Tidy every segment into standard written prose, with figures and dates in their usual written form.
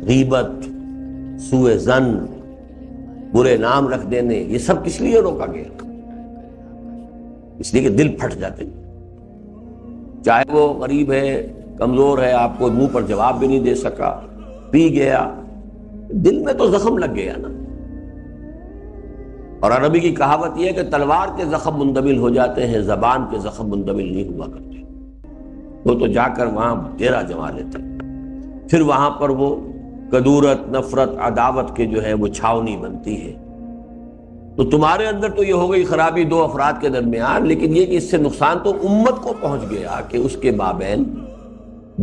غیبت، سوء ظن، برے نام رکھ دینے، یہ سب کس لیے روکا گیا؟ اس لیے کہ دل پھٹ جاتے ہیں۔ چاہے وہ غریب ہے، کمزور ہے، آپ کو منہ پر جواب بھی نہیں دے سکا، پی گیا، دل میں تو زخم لگ گیا نا۔ اور عربی کی کہاوت یہ ہے کہ تلوار کے زخم مندمل ہو جاتے ہیں، زبان کے زخم مندمل نہیں ہوا کرتے۔ وہ تو جا کر وہاں ڈیرا جما لیتے، پھر وہاں پر وہ کدورت، نفرت، عداوت کے جو ہے وہ چھاونی بنتی ہے۔ تو تمہارے اندر تو یہ ہو گئی خرابی دو افراد کے درمیان، لیکن یہ کہ اس سے نقصان تو امت کو پہنچ گیا کہ اس کے مابین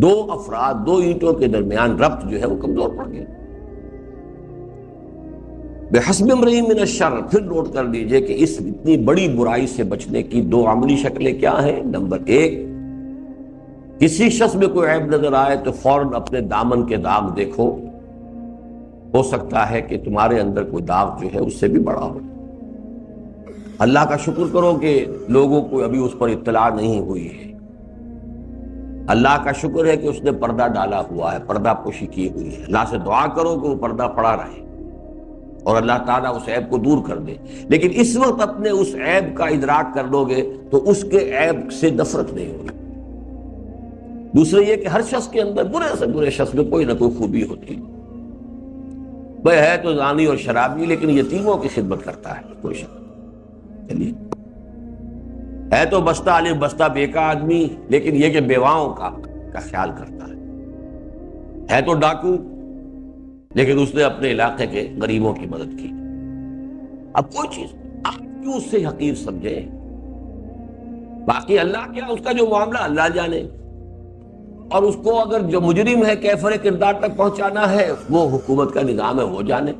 دو افراد، دو اینٹوں کے درمیان ربط جو ہے وہ کمزور پڑ گیا۔ بحسب امرئ من الشر، پھر نوٹ کر لیجئے کہ اس اتنی بڑی برائی سے بچنے کی دو عملی شکلیں کیا ہیں۔ نمبر ایک، کسی شخص میں کوئی عیب نظر آئے تو فوراً اپنے دامن کے داغ دیکھو، ہو سکتا ہے کہ تمہارے اندر کوئی داغ جو ہے اس سے بھی بڑا ہو۔ اللہ کا شکر کرو کہ لوگوں کو ابھی اس پر اطلاع نہیں ہوئی ہے۔ اللہ کا شکر ہے کہ اس نے پردہ ڈالا ہوا ہے، پردہ پوشی کی ہوئی ہے۔ اللہ سے دعا کرو کہ وہ پردہ پڑا رہے اور اللہ تعالیٰ اس عیب کو دور کر دے۔ لیکن اس وقت اپنے اس عیب کا ادراک کر لو گے تو اس کے عیب سے نفرت نہیں ہوگی۔ دوسرے یہ کہ ہر شخص کے اندر، برے سے برے شخص میں کوئی نہ کوئی خوبی ہوتی ہے۔ بھئی ہے تو زانی اور شرابی لیکن یتیموں کی خدمت کرتا ہے کوئی شخص، چلیے ہے تو بستہ الف بستہ بے کا آدمی لیکن یہ کہ بیواؤں کا خیال کرتا ہے تو ڈاکو لیکن اس نے اپنے علاقے کے غریبوں کی مدد کی۔ اب کوئی چیز آپ کیوں اس سے حقیر سمجھے؟ باقی اللہ کیا، اس کا جو معاملہ اللہ جانے، اور اس کو اگر جو مجرم ہے کیفر کردار تک پہنچانا ہے وہ حکومت کا نظام ہے، وہ جانے۔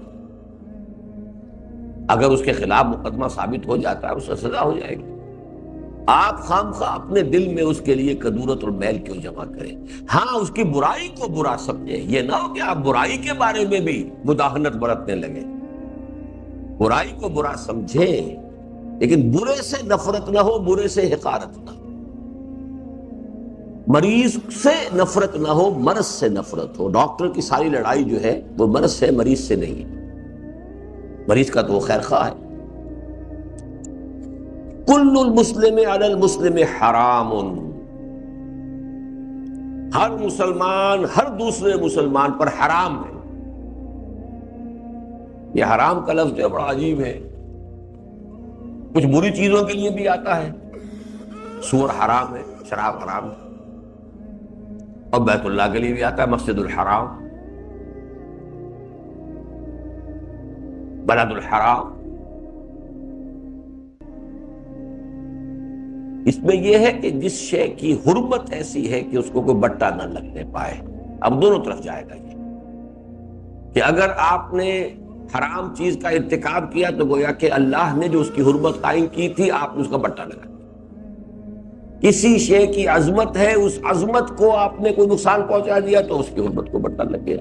اگر اس کے خلاف مقدمہ ثابت ہو جاتا ہے اس سے سزا ہو جائے گی۔ آپ خامخواہ اپنے دل میں اس کے لیے کدورت اور میل کیوں جمع کریں؟ ہاں اس کی برائی کو برا سمجھیں، یہ نہ ہو کہ آپ برائی کے بارے میں بھی مداہنت برتنے لگے۔ برائی کو برا سمجھیں لیکن برے سے نفرت نہ ہو، برے سے حقارت نہ ہو، مریض سے نفرت نہ ہو، مرض سے نفرت ہو۔ ڈاکٹر کی ساری لڑائی جو ہے وہ مرض سے، مریض سے نہیں ہے۔ مریض کا تو وہ خیر خواہ ہے۔ کل المسلم علی المسلم حرام، ہر مسلمان ہر دوسرے مسلمان پر حرام ہے۔ یہ حرام کا لفظ جو بڑا عجیب ہے، کچھ بری چیزوں کے لیے بھی آتا ہے، سور حرام ہے، شراب حرام ہے، اور بیت اللہ کے لیے بھی آتا ہے، مسجد الحرام، بلد الحرام۔ اس میں یہ ہے کہ جس شے کی حرمت ایسی ہے کہ اس کو کوئی بٹا نہ لگنے پائے۔ اب دونوں طرف جائے گا یہ کہ اگر آپ نے حرام چیز کا ارتکاب کیا تو گویا کہ اللہ نے جو اس کی حرمت قائم کی تھی آپ نے اس کا بٹا لگا دیا۔ کسی شے کی عظمت ہے، اس عظمت کو آپ نے کوئی نقصان پہنچا دیا تو اس کی حرمت کو بٹا لگ گیا۔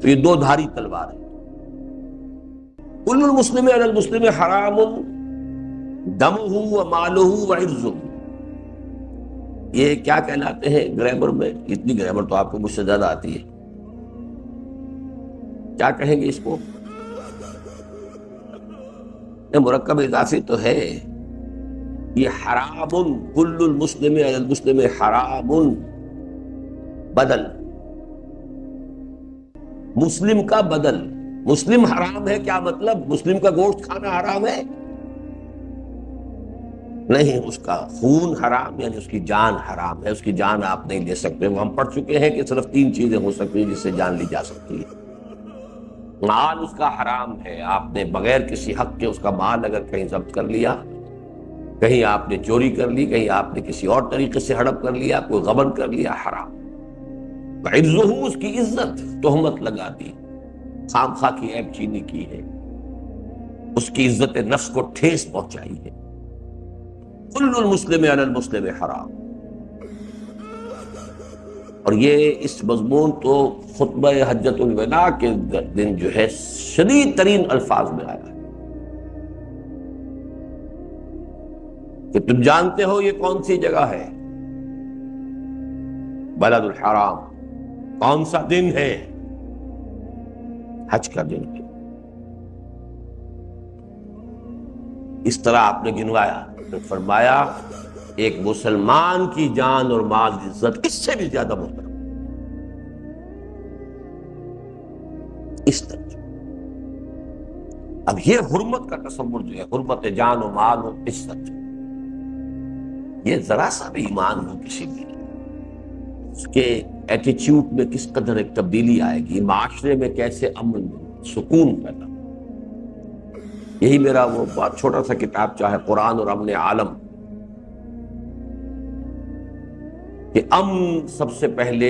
تو یہ دو دھاری تلوار ہے۔ کل المسلم علی المسلم حرام دمہ و مالہ و عرضہ۔ یہ کیا کہلاتے ہیں گرامر میں؟ اتنی گرامر تو آپ کو مجھ سے زیادہ آتی ہے، کیا کہیں گے اس کو؟ یہ مرکب اضافی تو ہے، یہ حرام، کل المسلم علی المسلم حرام، بدل، مسلم کا بدل۔ مسلم حرام ہے کیا مطلب؟ مسلم کا گوشت کھانا حرام ہے؟ نہیں، اس کا خون حرام، یعنی اس کی جان حرام ہے، اس کی جان آپ نہیں لے سکتے۔ ہم پڑھ چکے ہیں کہ صرف 3 چیزیں ہو سکتی ہیں جس سے جان لی جا سکتی ہے۔ مال اس کا حرام ہے، آپ نے بغیر کسی حق کے اس کا مال اگر کہیں ضبط کر لیا، کہیں آپ نے چوری کر لی، کہیں آپ نے کسی اور طریقے سے ہڑپ کر لیا، کوئی غبن کر لیا، حرام۔ عرضہ، اس کی عزت، تہمت لگا دی، خام خواہ کی عیب چینی کی ہے، اس کی عزت نفس کو ٹھیس پہنچائی ہے۔ کل المسلم علی المسلم حرام۔ اور یہ اس مضمون تو خطبہ حجۃ الوداع کے دن جو ہے شدید ترین الفاظ میں آیا ہے کہ تم جانتے ہو یہ کون سی جگہ ہے، بلد الحرام، کون سا دن ہے، حج کا دن ہے۔ اس طرح آپ نے گنوایا، پھر فرمایا ایک مسلمان کی جان اور مال عزت اس سے بھی زیادہ محترم، اس طرح۔ اب یہ حرمت کا تصور جو ہے، حرمت جان و مال و عزت، یہ ذرا سا بھی ایمان ہو کسی بھی، اس کے ایٹیچیوڈ میں کس قدر ایک تبدیلی آئے گی، معاشرے میں کیسے امن سکون پیدا۔ یہی میرا وہ بہت چھوٹا سا کتاب چاہے قرآن اور امن عالم، کہ امن سب سے پہلے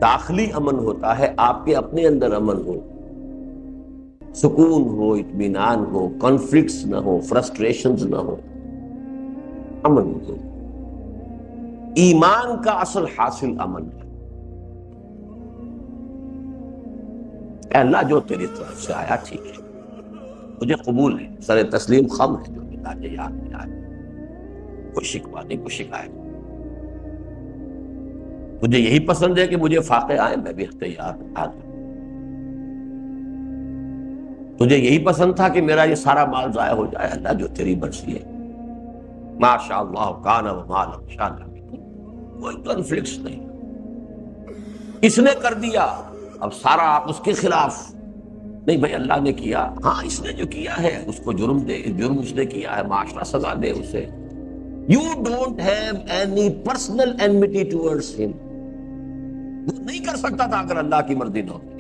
داخلی امن ہوتا ہے، آپ کے اپنے اندر امن ہو، سکون ہو، اطمینان ہو، کانفلکٹس نہ ہو، فرسٹریشنز نہ ہو، امن ہو۔ ایمان کا اصل حاصل امن ہے۔ اے اللہ جو تیری طرف سے آیا ٹھیک ہے، مجھے قبول ہے، سر تسلیم خم ہے، جو مزاج یاد میں آئے، کوئی شکوہ نہیں، کوئی شکایت نہیں۔ مجھے یہی پسند ہے کہ مجھے فاقے آئے، میں بھی تیار ہوں۔ تجھے یہی پسند تھا کہ میرا یہ سارا مال ضائع ہو جائے، اللہ جو تیری مرضی ہے، ما شاء اللہ کان وما لم یشاء کوئی کنفلکٹس نہیں۔ اس نے کر دیا، اب سارا آپ اس کے خلاف نہیں، بھائی اللہ نے کیا، ہاں اس نے جو کیا ہے اس کو جرم دے، جرم اس نے کیا ہے، معاشرہ سزا دے اسے۔ You don't have any personal enmity towards him۔ وہ نہیں کر سکتا تھا اگر اللہ کی مرضی نہ ہوتی۔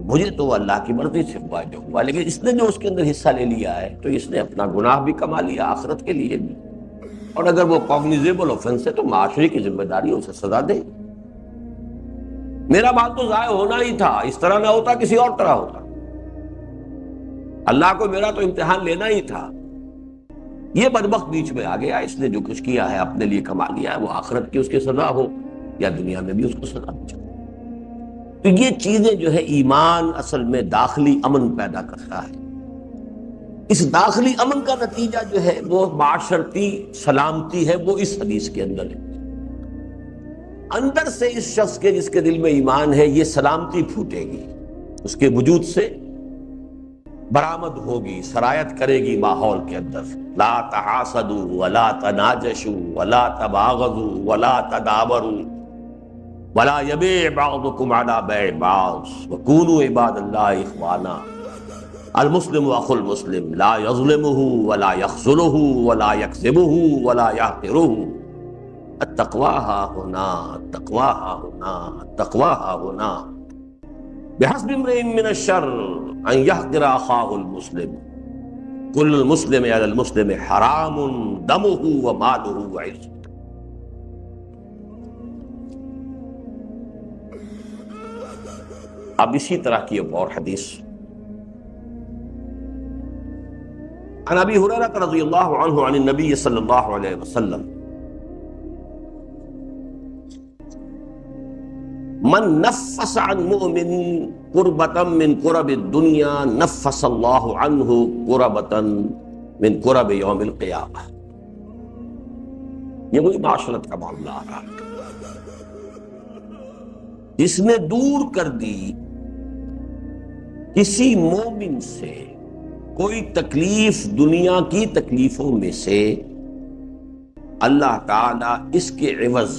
مجھے تو وہ اللہ کی مرضی سے ہوا جو ہوا، لیکن اس نے جو اس کے اندر حصہ لے لیا ہے تو اس نے اپنا گناہ بھی کما لیا آخرت کے لیے بھی، اور اگر وہ کوگنیزیبل آفنس ہے تو معاشرے کی ذمہ داری اسے سزا دے۔ میرا مال تو ضائع ہونا ہی تھا، اس طرح نہ ہوتا کسی اور طرح ہوتا، اللہ کو میرا تو امتحان لینا ہی تھا۔ یہ بدبخت بیچ میں آ گیا، اس نے جو کچھ کیا ہے اپنے لیے کما لیا ہے، وہ آخرت کی اس کی سزا ہو یا دنیا میں بھی اس کو سزا مل جائے۔ تو یہ چیزیں جو ہے ایمان اصل میں داخلی امن پیدا کرتا ہے۔ اس داخلی امن کا نتیجہ جو ہے وہ معاشرتی سلامتی ہے، وہ اس حدیث کے اندر ہے۔ اندر سے اس شخص کے جس کے دل میں ایمان ہے یہ سلامتی پھوٹے گی، اس کے وجود سے برآمد ہوگی، سرایت کرے گی ماحول کے اندر۔ لا تحاسدوا ولا تناجشوا ولا تباغضوا ولا تدابروا ولا يبيع بعضكم على بيع بعض وكونوا عباد الله اخوانا۔ المسلم اخو المسلم لا يظلمه ولا يخذله ولا يكذبه ولا يحقره۔ التقوى ها هنا، التقوى ها هنا، التقوى ها هنا۔ بحسب امرئ من الشر ان يحقر اخاه المسلم، كل المسلم على المسلم حرام دمه وماله وعرضه۔ اب اسی طرح کی ایک اور حدیث عن ابی ہریرہ رضی اللہ عنہ عن النبی صلی اللہ علیہ وسلم من نفس عن مؤمن قربة من قرب الدنیا نفس اللہ عنہ قربة من قرب یوم القیامہ۔ یہ وہی معاشرت کا معاملہ آ رہا ہے، جس نے دور کر دی کسی مومن سے کوئی تکلیف دنیا کی تکلیفوں میں سے، اللہ تعالیٰ اس کے عوض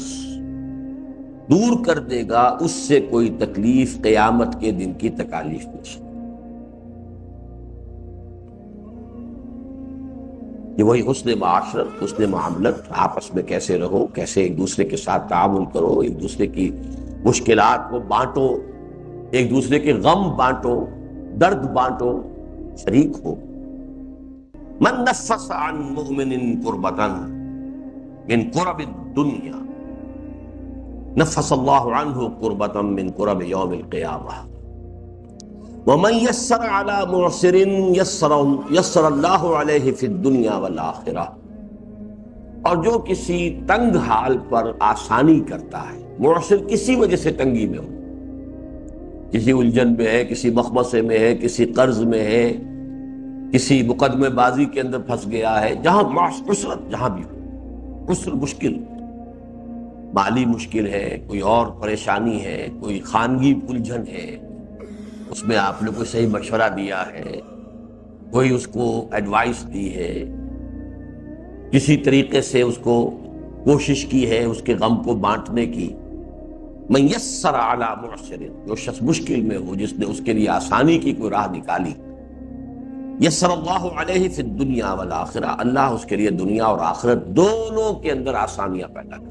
دور کر دے گا اس سے کوئی تکلیف قیامت کے دن کی تکالیف میں سے۔ یہ وہی حسن معاشرت، حسن معاملت، آپس میں کیسے رہو، کیسے ایک دوسرے کے ساتھ تعاون کرو، ایک دوسرے کی مشکلات کو بانٹو، ایک دوسرے کے غم بانٹو، درد بانٹو، شریک ہو۔ من نفس عن مؤمن قربة من قرب الدنیا نفس اللہ عنہ قربة من قرب یوم القیامہ۔ ومن یسر علی معسر یسر اللہ علیہ فی الدنیا والآخرہ۔ اور جو کسی تنگ حال پر آسانی کرتا ہے، معسر کسی وجہ سے تنگی میں ہو، کسی الجھن میں ہے، کسی مخمصے میں ہے، کسی قرض میں ہے، کسی مقدمے بازی کے اندر پھنس گیا ہے، جہاں عسرت جہاں بھی ہو، عسر مشکل، مالی مشکل ہے، کوئی اور پریشانی ہے، کوئی خانگی الجھن ہے، اس میں آپ نے کوئی صحیح مشورہ دیا ہے، کوئی اس کو ایڈوائس دی ہے، کسی طریقے سے اس کو کوشش کی ہے اس کے غم کو بانٹنے کی. من یسر علی معسر، جو شخص مشکل میں ہو، جس نے اس کے لیے آسانی کی کوئی راہ نکالی. یسر اللہ علیہ فی الدنیا والآخرہ، اللہ اس کے لیے دنیا اور آخرت دونوں کے اندر آسانیاں پیدا کرے.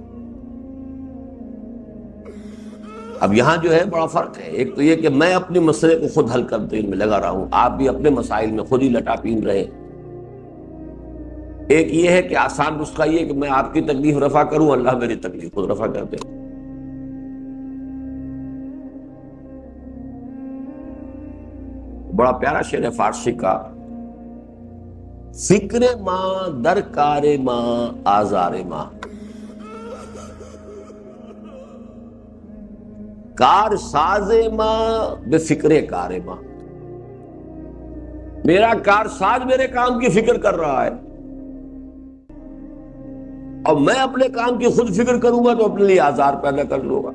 اب یہاں جو ہے بڑا فرق ہے. ایک تو یہ کہ میں اپنے مسئلے کو خود حل کرنے میں لگا رہا ہوں، آپ بھی اپنے مسائل میں خود ہی لٹا پین رہے. ایک یہ ہے کہ آسان نسخہ یہ کہ میں آپ کی تکلیف رفع کروں، اللہ میری تکلیف خود رفع کر دے. بڑا پیارا شعر ہے فارسی کا، فکر ماں درکار ماں آزار ماں، کار ساز ماں بے فکر کار ماں. میرا کار ساز میرے کام کی فکر کر رہا ہے، اور میں اپنے کام کی خود فکر کروں گا تو اپنے لیے آزار پیدا کر لوں گا.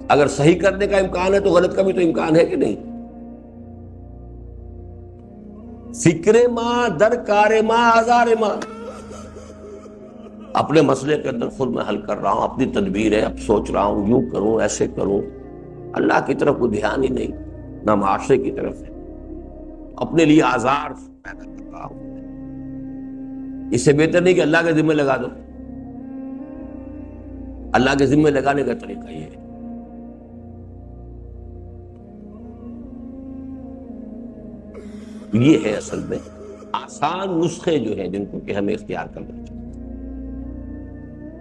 اگر صحیح کرنے کا امکان ہے تو غلط کا بھی تو امکان ہے کہ نہیں. فکر ماں درکار ماں آزار ماں، اپنے مسئلے کے اندر خود میں حل کر رہا ہوں، اپنی تدبیر ہے، اب سوچ رہا ہوں یوں کروں ایسے کروں، اللہ کی طرف کوئی دھیان ہی نہیں، نہ معاشرے کی طرف ہے، اپنے لیے آزار پیدا کر رہا ہوں. اس سے بہتر نہیں کہ اللہ کے ذمہ لگا دو. اللہ کے ذمہ لگانے کا طریقہ یہ ہے. یہ ہے اصل میں آسان نسخے جو ہیں جن کو کہ ہمیں اختیار کرنا چاہیے.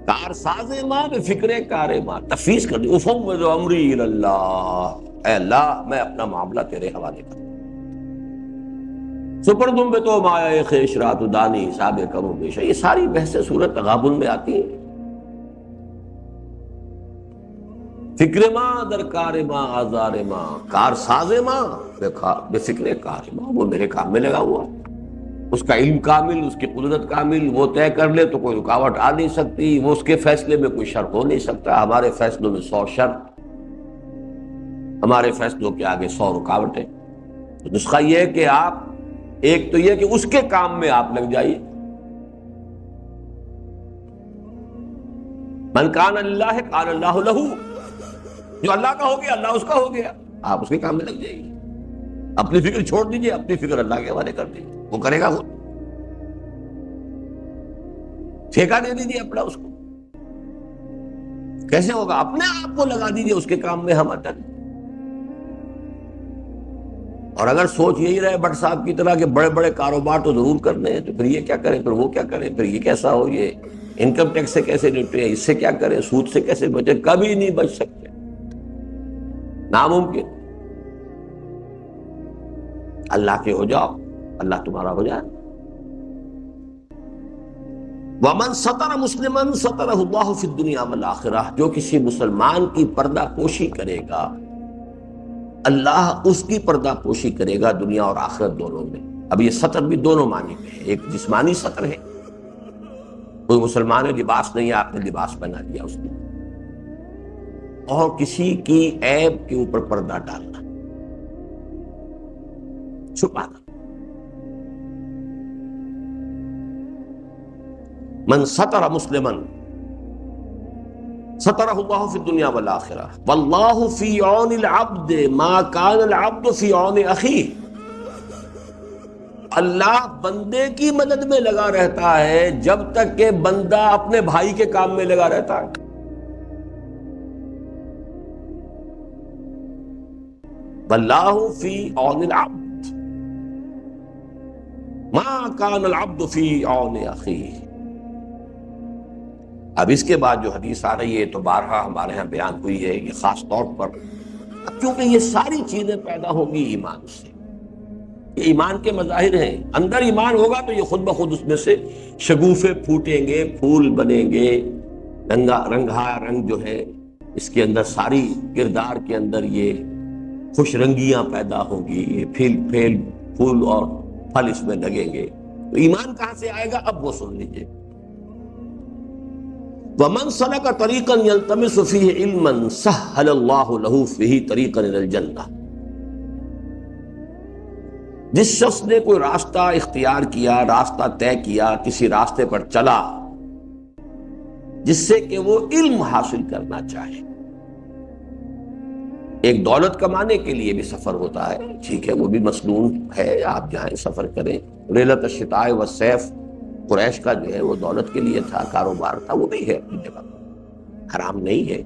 کار ساز ماں بے فکر کار ماں، تفویض کر دی، افوض امری الی اللہ، اے اللہ میں اپنا معاملہ تیرے حوالے کرتا ہوں. سپردم بے تو مایا خیش رات دانی حساب کروں بے شا. یہ ساری بحثیں سورۃ تغابن میں آتی ہیں. فکر ماں درکار ماں آزار ماں، کار ساز ماں بے فکر کار ماں. وہ میرے کام میں لگا ہوا، اس کا علم کامل، اس کی قدرت کامل، وہ طے کر لے تو کوئی رکاوٹ آ نہیں سکتی، وہ اس کے فیصلے میں کوئی شر ہو نہیں سکتا. ہمارے فیصلوں میں 100 شر، ہمارے فیصلوں کے آگے 100 رکاوٹیں. تو نسخہ یہ ہے کہ آپ ایک تو یہ کہ اس کے کام میں آپ لگ جائیے. من کان اللہ قال اللہ لہ، جو اللہ کا ہو گیا اللہ اس کا ہو گیا، آپ اس کے کام میں لگ جائیے. اپنی فکر چھوڑ دیجئے، اپنی فکر اللہ کے حوالے کر دیجئے، وہ کرے گا خود. ٹھیکہ دے دیجئے اپنا اس کو. کیسے ہوگا؟ اپنے آپ کو لگا دیجئے اس کے کام میں ہم عطن. اور اگر سوچ یہی رہے بٹ صاحب کی طرح کہ بڑے بڑے کاروبار تو ضرور کرنے ہیں، تو پھر یہ کیا کریں، پھر وہ کیا کریں، پھر یہ کیسا ہو، یہ انکم ٹیکس سے کیسے نپٹیں، اس سے کیا کریں، سود سے کیسے بچیں، کبھی نہیں بچ سکتے، ناممکن. اللہ کے ہو جاؤ، اللہ تمہارا ہو جائے. وَمَن سَتَرَ مُسْلِمًا سَتَرَهُ اللَّهُ فِي الدُّنْيَا وَالْآخِرَةِ، جو کسی مسلمان کی پردہ پوشی کرے گا اللہ اس کی پردہ پوشی کرے گا دنیا اور آخرت دونوں میں. اب یہ سطر بھی دونوں معنی میں ہے. ایک جسمانی سطر ہے، کوئی مسلمان ہے لباس نہیں ہے، آپ نے لباس بنا دیا اس نے، اور کسی کی عیب کے اوپر پردہ ڈالنا، چھپانا. من ستر مسلما سترہ اللہ فی الدنیا والآخرہ واللہ فی عون العبد ما کان العبد فی عون اخیہ. اللہ بندے کی مدد میں لگا رہتا ہے جب تک کہ بندہ اپنے بھائی کے کام میں لگا رہتا ہے. واللہ فی عون العبد ما کان العبد فی عون اخیہ. اب اس کے بعد جو حدیث آ رہی ہے تو بارہا ہمارے ہاں بیان ہوئی ہے، یہ خاص طور پر کیونکہ یہ ساری چیزیں پیدا ہوگی ایمان سے. یہ ایمان کے مظاہر ہیں. اندر ایمان ہوگا تو یہ خود بخود اس میں سے شگوفے پھوٹیں گے، پھول بنیں گے، رنگا رنگ جو ہے اس کے اندر، ساری کردار کے اندر یہ خوش رنگیاں پیدا ہوگی، یہ پھول اور پھل اس میں لگیں گے. تو ایمان کہاں سے آئے گا؟ اب وہ سن لیجئے. وَمَنْ سَلَكَ طَرِيقًا يَلْتَمِسُ فِيهِ عِلْمًا سَهَّلَ اللَّهُ لَهُ فِيهِ طَرِيقًا إِلَى الْجَنَّةِ. جس شخص نے کوئی راستہ اختیار کیا، راستہ طے کیا، کسی راستے پر چلا جس سے کہ وہ علم حاصل کرنا چاہے، ایک دولت کمانے کے لیے بھی سفر ہوتا ہے، ٹھیک ہے، وہ بھی مسنون ہے، آپ جائیں سفر کریں۔ ریلت الشتاء والصیف قریش کا جو ہے وہ دولت کے لیے تھا، کاروبار تھا، وہ بھی ہے اپنی جگہ، حرام نہیں ہے۔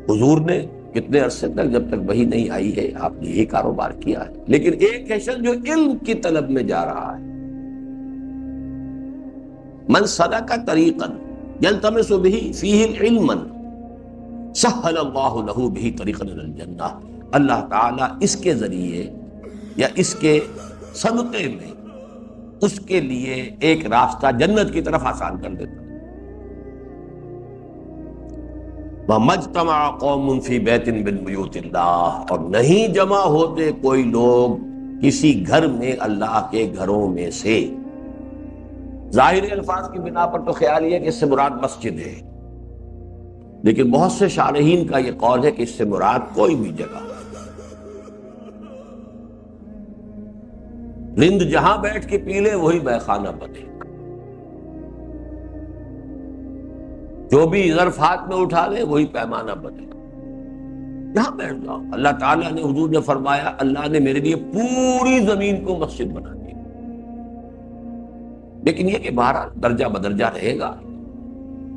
حضور نے کتنے عرصے تک، جب تک وحی نہیں آئی ہے، آپ نے یہی کاروبار کیا ہے۔ لیکن ایک ہے شخص جو علم کی طلب میں جا رہا ہے، من سلک طریقا یلتمس به فیہ علما سہل اللہ لہ بہ طریقا الی الجنہ، اللہ تعالیٰ اس کے ذریعے یا اس کے صدقے میں اس کے لیے ایک راستہ جنت کی طرف آسان کر دیتا۔ وَمَا اجْتَمَعَ قَوْمٌ فِي بَيْتٍ مِّن بُيُوتِ اللَّهِ، اور نہیں جمع ہوتے کوئی لوگ کسی گھر میں اللہ کے گھروں میں سے۔ ظاہری الفاظ کی بنا پر تو خیال یہ ہے کہ اس سے مراد مسجد ہے، لیکن بہت سے شارحین کا یہ قول ہے کہ اس سے مراد کوئی بھی جگہ، رند جہاں بیٹھ کے پی لے وہی بیخانہ بنے، جو بھی ظرف ہاتھ میں اٹھا لے وہی پیمانہ بنے، یہاں بیٹھ جاؤ۔ اللہ تعالیٰ نے، حضور نے فرمایا، اللہ نے میرے لیے پوری زمین کو مسجد بنا دی، لیکن یہ کہ بہرحال درجہ بدرجہ رہے گا۔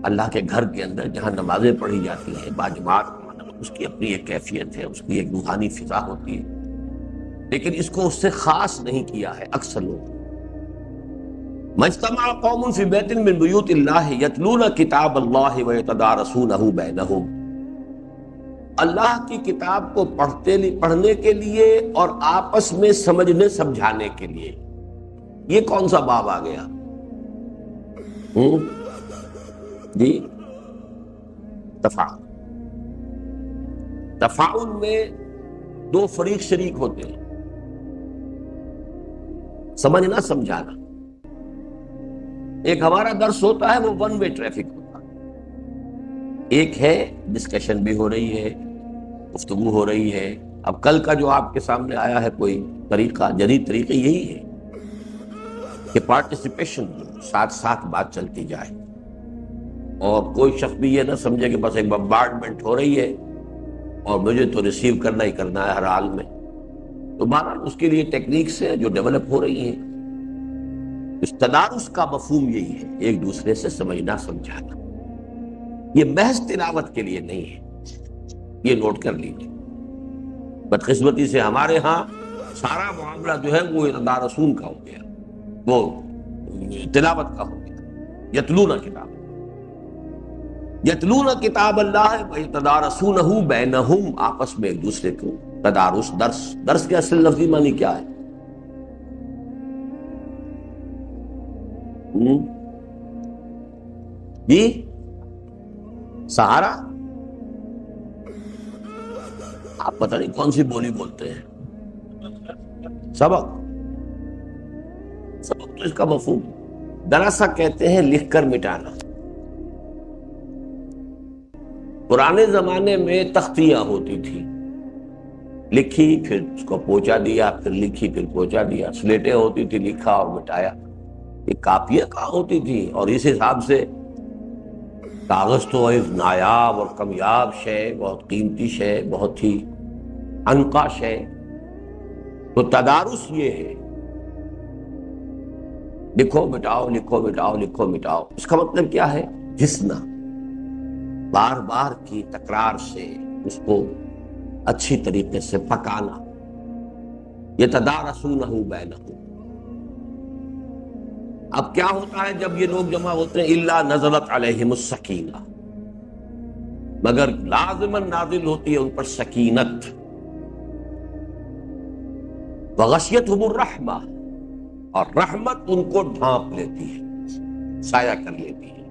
اللہ کے گھر کے اندر جہاں نمازیں پڑھی جاتی ہیں باجماعت، اس کی اپنی ایک کیفیت ہے، اس کی ایک روحانی فضا ہوتی ہے، لیکن اس کو اس سے خاص نہیں کیا ہے اکثر لوگ۔ مجتمع قوم فی بیت من بیوت اللہ یتلون کتاب اللہ ویتدارسونہ بینہم، اللہ کی کتاب کو پڑھنے کے لیے اور آپس میں سمجھنے سمجھانے کے لیے۔ یہ کون سا باب آ گیا؟ جی، تفاعل۔ تفاعل میں دو فریق شریک ہوتے ہیں، سمجھنا سمجھانا۔ ایک ہمارا درس ہوتا ہے وہ ون وے ٹریفک ہوتا ہے، ایک ہے ڈسکشن بھی ہو رہی ہے، گفتگو ہو رہی ہے۔ اب کل کا جو آپ کے سامنے آیا ہے کوئی طریقہ، جدید طریقہ یہی ہے کہ پارٹیسپیشن، ساتھ ساتھ بات چلتی جائے، اور کوئی شخص بھی یہ نہ سمجھے کہ بس ایک بمبارڈمنٹ ہو رہی ہے اور مجھے تو ریسیو کرنا ہی کرنا ہے ہر حال میں۔ تو بہرحال اس کے لیے ٹیکنیکس ہیں جو ڈیولپ ہو رہی ہیں۔ اس تدارس کا مفہوم یہی ہے، ایک دوسرے سے سمجھنا سمجھانا، یہ محض تلاوت کے لیے نہیں ہے، یہ نوٹ کر لیجیے۔ بدقسمتی سے ہمارے ہاں سارا معاملہ جو ہے وہ تدارسون کا ہو گیا، وہ تلاوت کا ہو گیا۔ یتلون کتاب، یتلون کتاب اللہ ویتدارسونہ بینہم، آپس میں ایک دوسرے کو تدارس، درس کے اصل لفظی معنی کیا ہے؟ جی، سہارا؟ آپ پتہ نہیں کون سی بولی بولتے ہیں۔ سبق تو اس کا مفہوم دراسہ کہتے ہیں لکھ کر مٹانا۔ پرانے زمانے میں تختیاں ہوتی تھی، لکھی پھر اس کو پوچھا دیا، پھر لکھی پھر پوچھا دیا۔ سلیٹیں ہوتی تھی، لکھا اور مٹایا۔ یہ کاپیاں کہاں ہوتی تھی؟ اور اس حساب سے کاغذ تو ایک نایاب اور کمیاب شے، بہت قیمتی شے، بہت ہی انقا شے۔ تو تدارس یہ ہے، لکھو مٹاؤ، لکھو مٹاؤ، لکھو مٹاؤ۔ اس کا مطلب کیا ہے؟ گھسنا، بار بار کی تکرار سے اس کو اچھی طریقے سے پکانا۔ یتدارسونہ بینہم۔ اب کیا ہوتا ہے جب یہ لوگ جمع ہوتے ہیں؟ الا نزلت علیہم السکینہ، مگر لازماً نازل ہوتی ہے ان پر سکینت۔ وغشیتہم الرحمہ، اور رحمت ان کو ڈھانپ لیتی ہے، سایہ کر لیتی ہے۔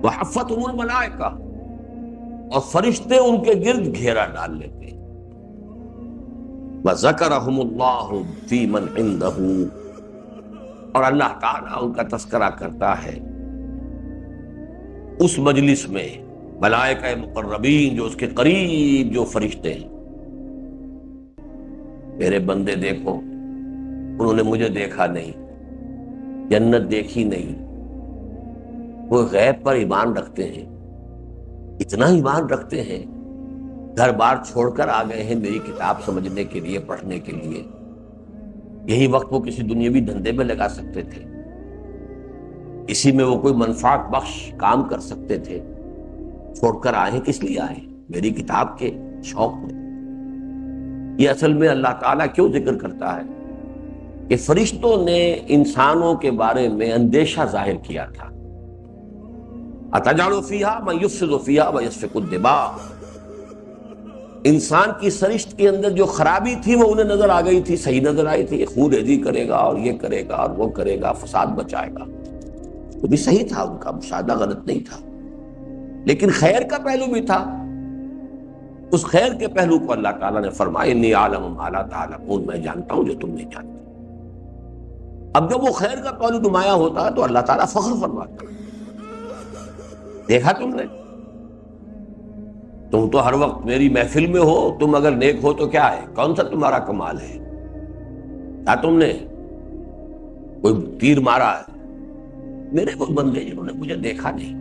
وحفتہم الملائکہ، اور فرشتے ان کے گرد گھیرا ڈال لیتے ہیں۔ وذکرہم اللہ فی من عندہ، اور اللہ تعالیٰ ان کا تذکرہ کرتا ہے اس مجلس میں، ملائکہ مقربین جو اس کے قریب جو فرشتے ہیں۔ میرے بندے دیکھو، انہوں نے مجھے دیکھا نہیں، جنت دیکھی نہیں، وہ غیب پر ایمان رکھتے ہیں، اتنا ایمان رکھتے ہیں، گھر بار چھوڑ کر آ گئے ہیں میری کتاب سمجھنے کے لیے، پڑھنے کے لیے۔ یہی وقت وہ کسی دنیاوی دھندے میں لگا سکتے تھے، اسی میں وہ کوئی منفعت بخش کام کر سکتے تھے، چھوڑ کر آئے ہیں۔ کس لیے آئے؟ میری کتاب کے شوق میں۔ یہ اصل میں اللہ تعالیٰ کیوں ذکر کرتا ہے کہ فرشتوں نے انسانوں کے بارے میں اندیشہ ظاہر کیا تھا۔ اَتَجْعَلُ فِيهَا مَن يُفْسِدُ فِيهَا وَيَسْفِكُ الدِّمَاءَ، انسان کی سرشت کے اندر جو خرابی تھی وہ انہیں نظر آ گئی تھی، صحیح نظر آئی تھی، خون ریزی کرے گا اور یہ کرے گا اور وہ کرے گا، فساد مچائے گا، وہ بھی صحیح تھا، ان کا مشاہدہ غلط نہیں تھا، لیکن خیر کا پہلو بھی تھا۔ اس خیر کے پہلو کو اللہ تعالیٰ نے فرمایا انی اعلم ما لا تعلمون، میں جانتا ہوں جو تم نہیں جانتے۔ اب جب وہ خیر کا پہلو نمایاں ہوتا ہے تو اللہ تعالیٰ فخر فرماتا ہے، دیکھا تم نے، تم تو ہر وقت میری محفل میں ہو، تم اگر نیک ہو تو کیا ہے، کون سا تمہارا کمال ہے؟ کیا تم نے کوئی تیر مارا ہے؟ میرے وہ بندے جنہوں نے مجھے دیکھا نہیں،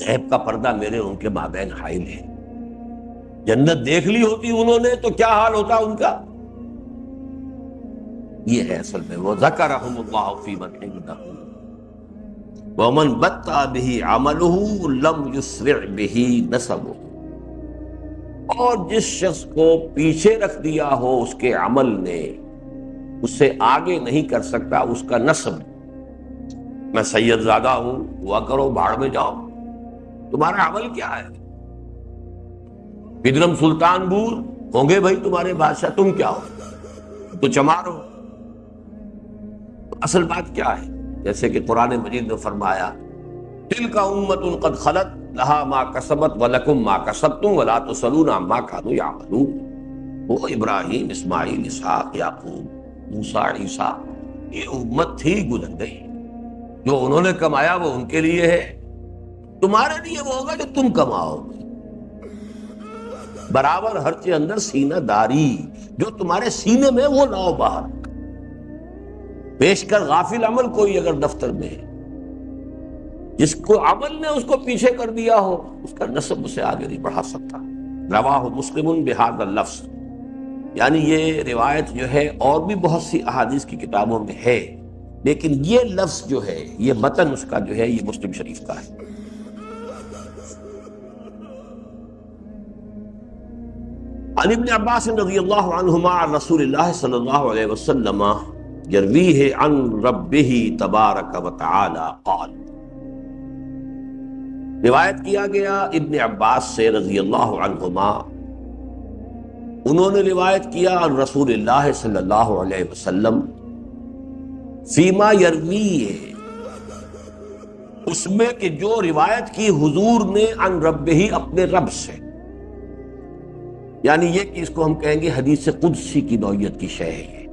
غیب کا پردہ میرے ان کے مابین حائل ہے۔ جنت دیکھ لی ہوتی انہوں نے تو کیا حال ہوتا ان کا؟ یہ ہے اصل میں وہ ذکرہم اللہ فی من عندہ ومن بطأ بہ عملہ لم یسرع بہ نسبہ، اور جس شخص کو پیچھے رکھ دیا ہو اس کے عمل نے، اس سے آگے نہیں کر سکتا اس کا نسب۔ میں سید زادہ ہوں، ہوا کرو، بھاڑ میں جاؤ، تمہارا عمل کیا ہے؟ بدرم سلطان بور ہوں گے بھائی تمہارے بادشاہ، تم کیا ہو؟ تو چمار ہو۔ تو اصل بات کیا ہے؟ جیسے کہ قرآن مجید نے فرمایا تلک امۃ قد خلت لہا ما کسبت ولکم ما کسبتم ولا تسألون عما کانوا یعملون۔ وہ ابراہیم، اسماعیل، اسحاق، یعقوب، موسیٰ، عیسیٰ، یہ امت تھی، گزر گئی، جو انہوں نے کمایا وہ ان کے لیے ہے، تمہارے لیے وہ ہوگا جو تم کماؤ گے۔ برابر ہر چیز اندر سینہ داری، جو تمہارے سینے میں وہ لاؤ باہر۔ پیش کر غافل عمل کوئی اگر دفتر میں ہے، جس کو عمل نے اس کو پیچھے کر دیا ہو، اس کا نسب اسے آگے نہیں بڑھا سکتا۔ رواہ مسلم بہذا اللفظ، یعنی یہ روایت جو ہے اور بھی بہت سی احادیث کی کتابوں میں ہے، لیکن یہ لفظ جو ہے، یہ متن اس کا جو ہے، یہ مسلم شریف کا ہے۔ عن ابن عباس رضی اللہ عنہما عن رسول اللہ صلی اللہ علیہ وسلم یرویہ عن ربہ تبارک و تعالی قال، روایت کیا گیا ابن عباس سے رضی اللہ عنہما، انہوں نے روایت کیا عن رسول اللہ صلی اللہ علیہ وسلم فیما یرویہ، اس میں کہ جو روایت کی حضور نے عن ربہ، اپنے رب سے، یعنی یہ کہ اس کو ہم کہیں گے حدیث قدسی کی نوعیت کی شے ہے۔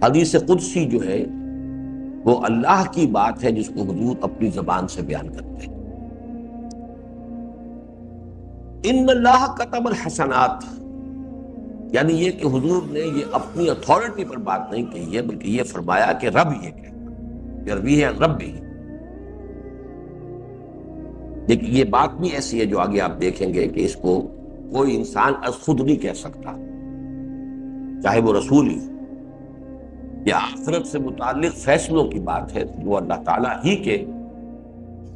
حدیث قدسی جو ہے وہ اللہ کی بات ہے جس کو حضور اپنی زبان سے بیان کرتے ہیں۔ ان اللہ کتب الحسنات، یعنی یہ کہ حضور نے یہ اپنی اتھارٹی پر بات نہیں کہی ہے، بلکہ یہ فرمایا کہ رب یہ کہتا، یرویہ عن ربہ۔ لیکن یہ بات بھی ایسی ہے جو آگے آپ دیکھیں گے کہ اس کو کوئی انسان از خود نہیں کہہ سکتا، چاہے وہ رسول ہی، یہ آخرت سے متعلق فیصلوں کی بات ہے جو اللہ تعالیٰ ہی کے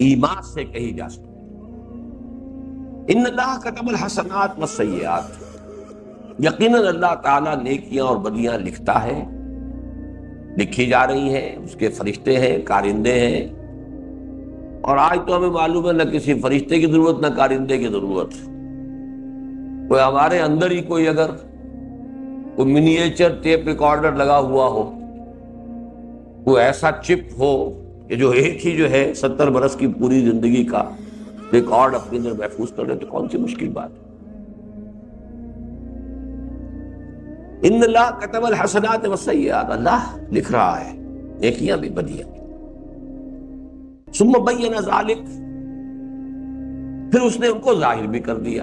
ایمان سے کہی جا سکتی۔ ان اللہ کتب الحسنات والسیئات، یقیناً اللہ تعالیٰ نیکیاں اور بدیاں لکھتا ہے، لکھی جا رہی ہیں، اس کے فرشتے ہیں، کارندے ہیں، اور آج تو ہمیں معلوم ہے نہ کسی فرشتے کی ضرورت نہ کارندے کی ضرورت۔ کوئی ہمارے اندر ہی کوئی اگر کوئی منیچر ٹیپ ریکارڈر لگا ہوا ہو، کوئی ایسا چپ ہو کہ جو ایک ہی جو ہے 70 برس کی پوری زندگی کا ریکارڈ اپنے اندر محفوظ کر لے، تو کون سی مشکل بات ہے۔ ان اللہ کتب الحسنات والسیئات، اللہ لکھ رہا ہے نیکیاں بھی بدیاں۔ ثم بین ذلک، پھر اس نے ان کو ظاہر بھی کر دیا۔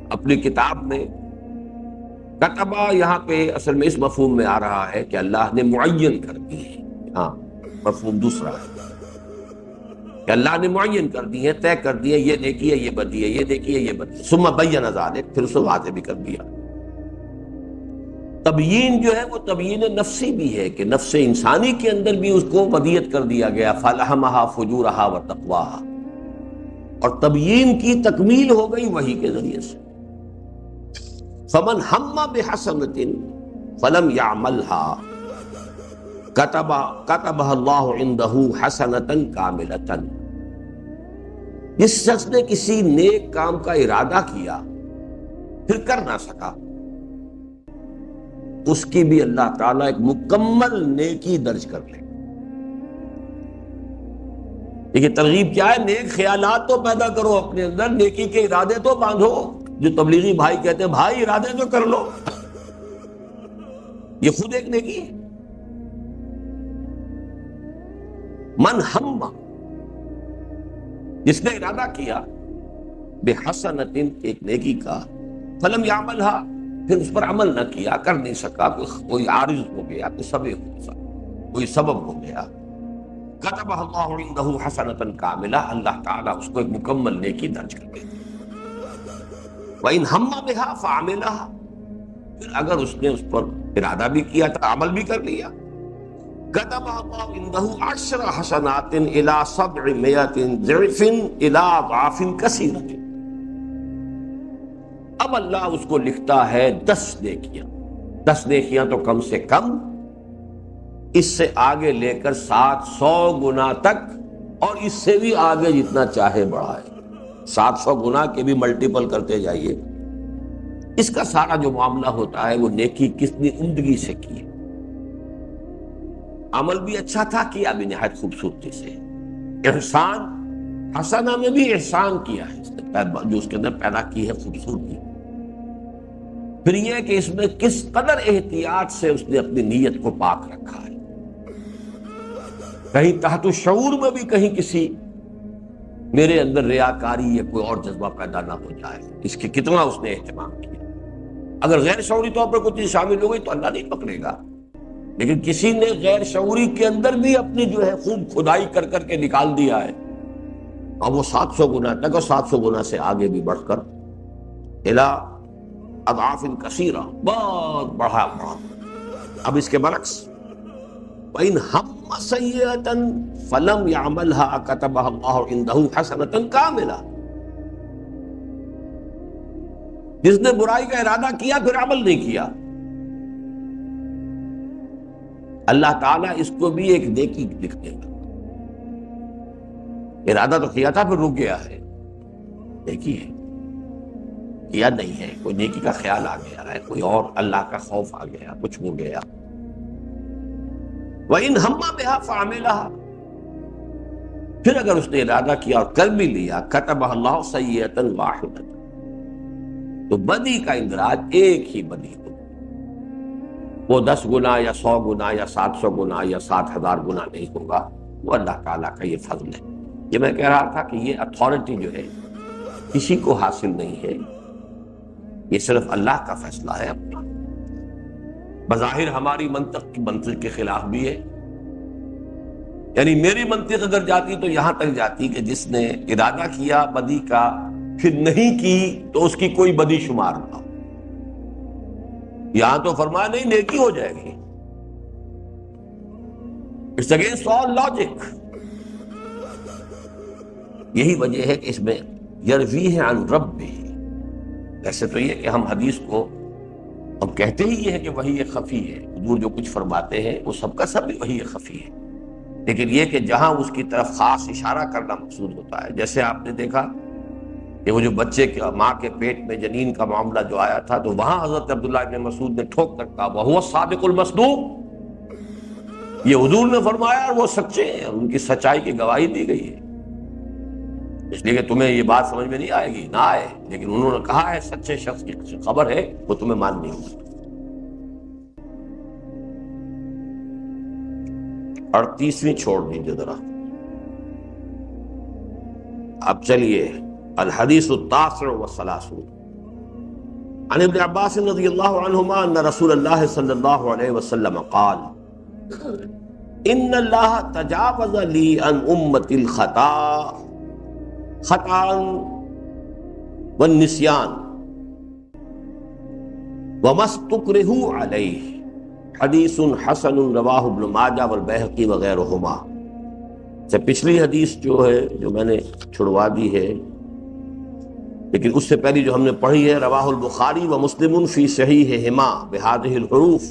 اپنی کتاب میں کتبہ یہاں پہ اصل میں اس مفہوم میں آ رہا ہے کہ اللہ نے معین کر دی ہے. ہاں مفہوم دوسرا ہے کہ اللہ نے معین کر دی ہے، طے کر دی ہے، یہ نیکی ہے، یہ بدی ہے، یہ نیکی ہے، یہ بدی ہے. ثم بین ذلک، پھر اسے واضح بھی کر دیا. تبیین جو ہے وہ تبیین نفسی بھی ہے کہ نفس انسانی کے اندر بھی اس کو ودیت کر دیا گیا، فَلَهَمَهَا فُجُورَهَا وَتَقْوَاهَا، اور تبیین کی تکمیل ہو گئی وحی کے ذریعے سے. فَمَنْ هَمَّ بِحَسَنَةٍ فَلَمْ يَعْمَلْهَا كَتَبَهَا اللَّهُ عِنْدَهُ حَسَنَةً كَامِلَةً، جس شخص نے کسی نیک کام کا ارادہ کیا پھر کر نہ سکا، اس کی بھی اللہ تعالیٰ ایک مکمل نیکی درج کر لے. دیکھیے ترغیب کیا ہے، نیک خیالات تو پیدا کرو اپنے اندر، نیکی کے ارادے تو باندھو. جو تبلیغی بھائی کہتے ہیں بھائی ارادے تو کر لو، یہ خود ایک نیکی ہے. من ہم، جس نے ارادہ کیا بحسنۃ، ایک نیکی کا، فلم یعملھا، پھر اس پر عمل نہ کیا، کر نہیں سکا، کوئی عارض ہو گیا، کوئی سبب ہو گیا، کتبہ اللہ عندہ حسنۃ کاملہ، اللہ تعالیٰ اس کو ایک مکمل نیکی درج کر دیتے. وَإِنْ هَمَّ بِهَا فَعَمِلَهَا، پھر اگر اس نے اس پر ارادہ بھی کیا تھا، عمل بھی کر لیا، کتبہ اللہ عندہ 10 حسنات الی 700 ضعف الی اضعاف کثیرۃ، اب اللہ اس کو لکھتا ہے 10 نیکیاں. 10 نیکیاں تو کم سے کم، اس سے آگے لے کر 700 گنا تک، اور اس سے بھی آگے جتنا چاہے بڑھائے. 700 گنا کے بھی ملٹیپل کرتے جائیے. اس کا سارا جو معاملہ ہوتا ہے وہ نیکی کتنی عمدگی سے کی، عمل بھی اچھا تھا، کیا بھی نہایت خوبصورتی سے. احسان حسنہ میں بھی احسان کیا ہے اس نے، جو اس کے اندر پیدا کی ہے خوبصورتی. پھر یہ کہ اس میں کس قدر احتیاط سے اس نے اپنی نیت کو پاک رکھا ہے، کہیں تحت شعور میں بھی کہیں کسی میرے اندر ریاکاری یا کوئی اور جذبہ پیدا نہ ہو جائے. اس کے کتنا اس نے اہتمام کیا. اگر غیر شعوری طور پر کوئی چیز شامل ہو گئی تو اللہ نہیں پکڑے گا، لیکن کسی نے غیر شعوری کے اندر بھی اپنی جو ہے خوب کھدائی کر کر کے نکال دیا ہے، اور وہ 700 گنا تک، اور 700 گنا سے آگے بھی بڑھ کر الی اضعاف کثیرہ، بہت بڑھا. اب اس کے برعکس وَإِنْ هَمَّ سَيِّئَةً فَلَمْ يَعْمَلْهَا كَتَبَهَا اللَّهُ عِنْدَهُ حَسَنَةً كَامِلَةً، جس نے برائی کا ارادہ کیا پھر عمل نہیں کیا، اللہ تعالیٰ اس کو بھی ایک نیکی لکھ دے گا. ارادہ تو کیا تھا پھر رک گیا ہے، نیکی ہے. کیا نہیں ہے، کوئی نیکی کا خیال آ گیا ہے، کوئی اور اللہ کا خوف آ گیا، کچھ ہو گیا. وَإِنْ هَمَّ بِهَا فَعَمِلَهَا، پھر اگر اس نے ارادہ کیا اور کر بھی لیا، كَتَبَهَا اللَّهُ سَيِّئَةً وَاحِدَةً، تو بدی کا اندراج ایک ہی بدی ہو، وہ 10 گنا یا 100 گنا یا 700 گنا یا 7,000 گنا نہیں ہوگا. وہ اللہ تعالیٰ کا یہ فضل ہے. یہ میں کہہ رہا تھا کہ یہ اتھارٹی جو ہے کسی کو حاصل نہیں ہے، یہ صرف اللہ کا فیصلہ ہے اپنا. بظاہر ہماری منطق کے خلاف بھی ہے، یعنی میری منطق اگر جاتی تو یہاں تک جاتی کہ جس نے ارادہ کیا بدی کا پھر نہیں کی تو اس کی کوئی بدی شمار نہ ہو. یہاں تو فرمایا نہیں، نیکی ہو جائے گی. It's against all logic. یہی وجہ ہے کہ اس میں یرویہ عن ربہ. ایسے تو یہ کہ ہم حدیث کو ہم کہتے ہی یہ ہے کہ وحی خفی ہے، حضور جو کچھ فرماتے ہیں وہ سب کا سب وحی خفی ہے، لیکن یہ کہ جہاں اس کی طرف خاص اشارہ کرنا مقصود ہوتا ہے. جیسے آپ نے دیکھا کہ وہ جو بچے کے ماں کے پیٹ میں جنین کا معاملہ جو آیا تھا، تو وہاں حضرت عبداللہ ابن مسعود نے ٹھوک کر کہا وَهُوَ الصَّادِقُ الْمَصْدُوقُ، یہ حضور نے فرمایا اور وہ سچے ہیں، اور ان کی سچائی کی گواہی دی گئی ہے. اس لیے کہ تمہیں یہ بات سمجھ میں نہیں آئے گی، نہ آئے، لیکن انہوں نے کہا ہے سچے شخص کی خبر ہے، وہ تمہیں ماننی ہوگی. اور 30ویں چھوڑ دیجیے ذرا. اب چلیے الحدیث التاسع والثلاثون، عن ابن عباس رضی اللہ عنہما ان رسول اللہ صلی اللہ علیہ وسلم قال ان اللہ تجاوز لی عن امت الخطا خطا والنسیان وما استکرہوا علیہ حدیث حسن رواہ ابن ماجہ والبیہقی وغیرہما۔ سے پچھلی حدیث جو ہے جو میں نے چھڑوا دی ہے، لیکن اس سے پہلی جو ہم نے پڑھی ہے رواہ البخاری و مسلم فی صحیحہما بہذہ الحروف،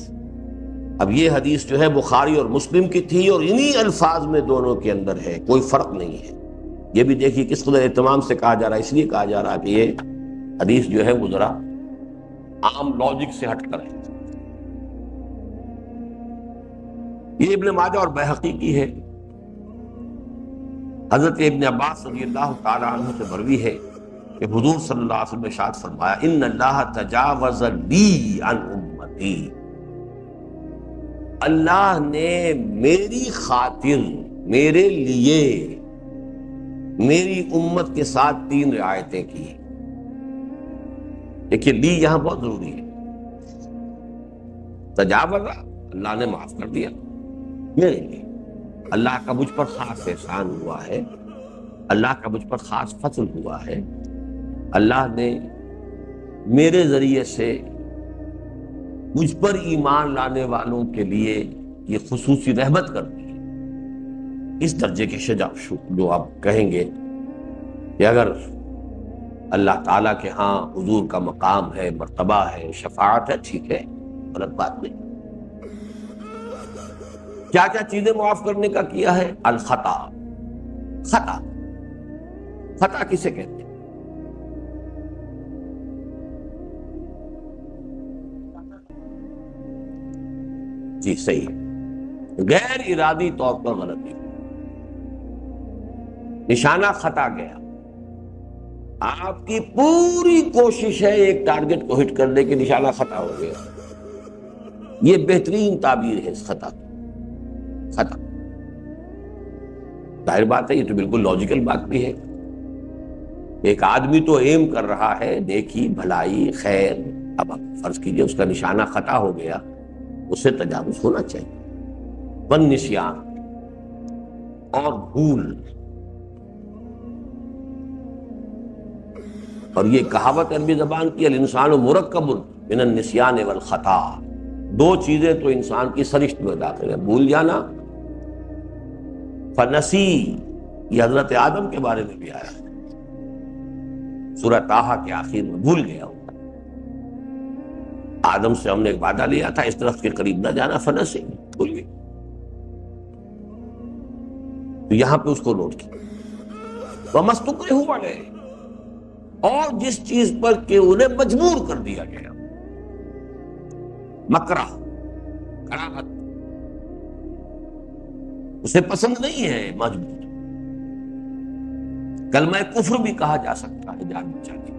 اب یہ حدیث جو ہے بخاری اور مسلم کی تھی اور انہی الفاظ میں دونوں کے اندر ہے، کوئی فرق نہیں ہے۔ یہ بھی دیکھیے کس قدر اہتمام سے کہا جا رہا ہے، اس لیے کہا جا رہا ہے کہ یہ حدیث جو ہے وہ ذرا عام لاجک سے ہٹ کر ہے۔ یہ ابن ماجہ اور بیہقی کی ہے۔ حضرت ابن عباس رضی اللہ تعالی عنہ سے مروی ہے کہ حضور صلی اللہ علیہ وسلم نے ارشاد فرمایا ان اللہ تجاوز لی عن امتی، اللہ نے میری خاطر، میرے لیے، میری امت کے ساتھ 3 رعایتیں کی۔ دیکھیے لی یہاں بہت ضروری ہے۔ تجاوز، اللہ نے معاف کر دیا میرے لیے، اللہ کا مجھ پر خاص احسان ہوا ہے، اللہ کا مجھ پر خاص فضل ہوا ہے، اللہ نے میرے ذریعے سے مجھ پر ایمان لانے والوں کے لیے یہ خصوصی رحمت کر دی۔ اس درجے کے شجاع جو آپ کہیں گے کہ اگر اللہ تعالیٰ کے ہاں حضور کا مقام ہے، مرتبہ ہے، شفاعت ہے، ٹھیک ہے، غلط بات نہیں۔ کیا کیا چیزیں معاف کرنے کا کیا ہے؟ الخطا، خطا، خطا کسے کہتے ہیں؟ جی صحیح، غیر ارادی طور پر غلطی، نشانہ خطا گیا، آپ کی پوری کوشش ہے ایک ٹارگٹ کو ہٹ کرنے کی، نشانہ خطا ہو گیا۔ یہ بہترین تعبیر ہے اس خطا کی، خطا۔ ظاہر بات ہے یہ تو بالکل لاجیکل بات بھی ہے، ایک آدمی تو ایم کر رہا ہے نیکی، بھلائی، خیر، اب آپ فرض کیجئے اس کا نشانہ خطا ہو گیا، اس سے تجاوز ہونا چاہیے۔ والنسیان، اور بھول، اور یہ کہاوت عربی زبان کی الانسان مرکب من النسیان والخطا، 2 چیزیں تو انسان کی سرشت میں داخل ہے، بھول جانا، فنسی، یہ حضرت آدم کے بارے میں بھی آیا سورہ طٰہٰ کے آخر میں، بھول گیا ہوں، آدم سے ہم نے ایک وعدہ لیا تھا اس درخت کے قریب نہ جانا، فنسی، بھول گئے۔ تو یہاں پہ اس کو نوٹ کیا، وَمَا اسْتُكْرِهُوا عَلَيْهِ، اور جس چیز پر کہ انہیں مجبور کر دیا گیا، مکرہ، کراہت، اسے پسند نہیں ہے، مجبور۔ کلمہ کفر بھی کہا جا سکتا ہے جان بچانے کے،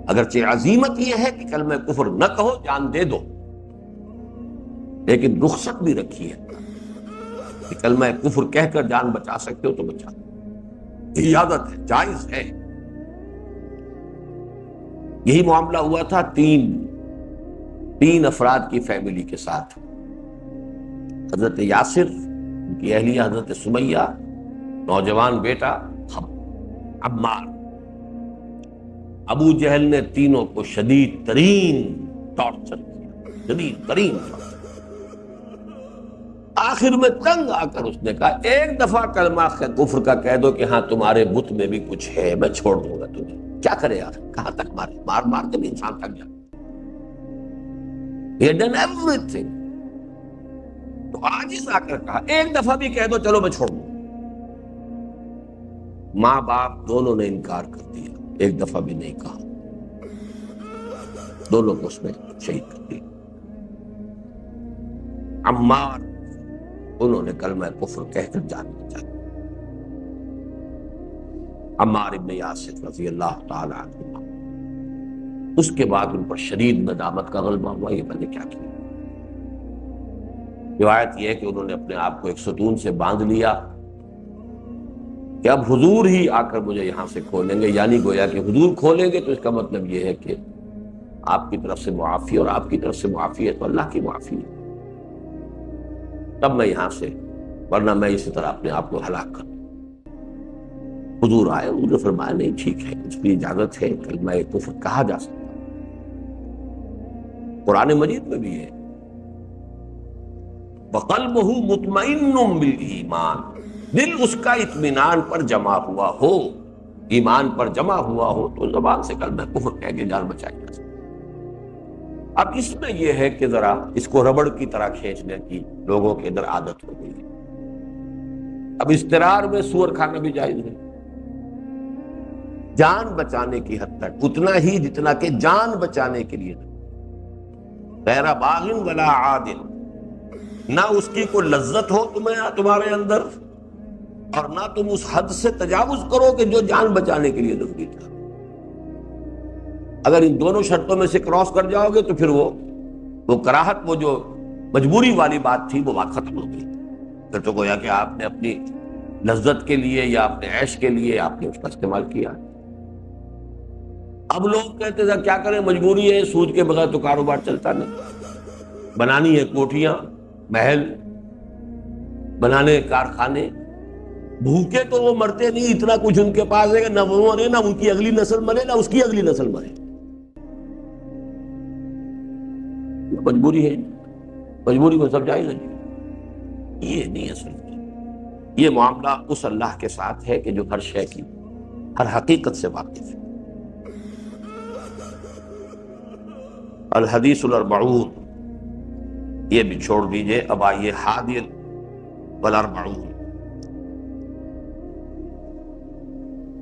اگرچہ عزیمت یہ ہے کہ کلمہ کفر نہ کہو، جان دے دو، لیکن رخصت بھی رکھی ہے کہ کلمہ کفر کہہ کر جان بچا سکتے ہو تو بچا دو، اجازت ہے، جائز ہے۔ یہی معاملہ ہوا تھا تین افراد کی فیملی کے ساتھ، حضرت یاسر، ان کی اہلیہ حضرت سمیہ، نوجوان بیٹا عمار۔ ابو جہل نے تینوں کو شدید ترین ٹارچر کیا، شدید ترین ٹارچر۔ آخر میں تنگ آ کر اس نے کہا ایک دفعہ کلمہ کفر کا کہہ دو کہ ہاں تمہارے بت میں بھی کچھ ہے، میں چھوڑ دوں گا تمہیں۔ کیا کرے یار، کہاں تک مارے، مار مار کے بھی انسان تک جاتا۔ He had done everything۔ تو عاجز آ کر کہا ایک دفعہ بھی کہہ دو چلو میں چھوڑ دوں۔ ماں باپ دونوں نے انکار کر دیا، ایک دفعہ بھی نہیں کہا، دونوں کو اس نے شہید کر دیا۔ عمار، انہوں نے کلمہ کفر کہہ کر جان بچا۔ عمار ابن یاسر رضی اللہ تعالی عنہ، اس کے بعد ان پر شدید ندامت کا غلبہ ہوا، یہ میں نے کیا کیا۔ روایت یہ ہے کہ انہوں نے اپنے آپ کو ایک ستون سے باندھ لیا کہ اب حضور ہی آ کر مجھے یہاں سے کھولیں گے، یعنی گویا کہ حضور کھولیں گے تو اس کا مطلب یہ ہے کہ آپ کی طرف سے معافی، اور آپ کی طرف سے معافی ہے تو اللہ کی معافی ہے، تب میں یہاں سے، ورنہ میں اسی طرح اپنے آپ کو ہلاک کروں۔ حضور آئے، حضور نے فرمایا نہیں ٹھیک ہے، اس کی اجازت ہے، کلمہ کفر کہا جا سکتا۔ قرآن مجید میں بھی ہے وَقَلْبُهُ مُطْمَئِنٌ بِالْإِيمَانِ، دل اس کا اطمینان پر جمع ہوا ہو، ایمان پر جمع ہوا ہو تو زبان سے کلمہ کفر کہہ کے جان بچائی جا سکتی۔ اب اس میں یہ ہے کہ ذرا اس کو ربڑ کی طرح کھینچنے کی لوگوں کے اندر عادت ہو گئی ہے۔ اب اضطرار میں سور کھانا بھی جائز ہے، جان بچانے کی حد تک، اتنا ہی جتنا کہ جان بچانے کے لیے، غیر باغ ولا عاد، نہ اس کی کوئی لذت ہو تمہارے اندر، اور نہ تم اس حد سے تجاوز کرو کہ جو جان بچانے کے لیے ضروری تھا۔ اگر ان دونوں شرطوں میں سے کراس کر جاؤ گے تو پھر وہ کراہت، وہ جو مجبوری والی بات تھی، وہ بات ختم ہو گئی۔ پھر تو گویا کہ آپ نے اپنی لذت کے لیے یا اپنے عیش کے لیے آپ نے اس کا استعمال کیا۔ اب لوگ کہتے تھے کیا کریں، مجبوری ہے، سود کے بغیر تو کاروبار چلتا نہیں، بنانی ہے کوٹھیاں، محل بنانے، کارخانے، بھوکے تو وہ مرتے نہیں، اتنا کچھ ان کے پاس ہے کہ نہ وہ مرے، نہ ان کی اگلی نسل مرے، نہ اس کی اگلی نسل مرے۔ مجبوری ہے، مجبوری میں سب جائز ہے۔ یہ نہیں اصل میں، یہ معاملہ اس اللہ کے ساتھ ہے کہ جو ہر شے کی، ہر حقیقت سے واقف ہے۔ الحدیث الاربعون یہ بھی چھوڑ دیجئے، اب آئیے حادی والاربعون۔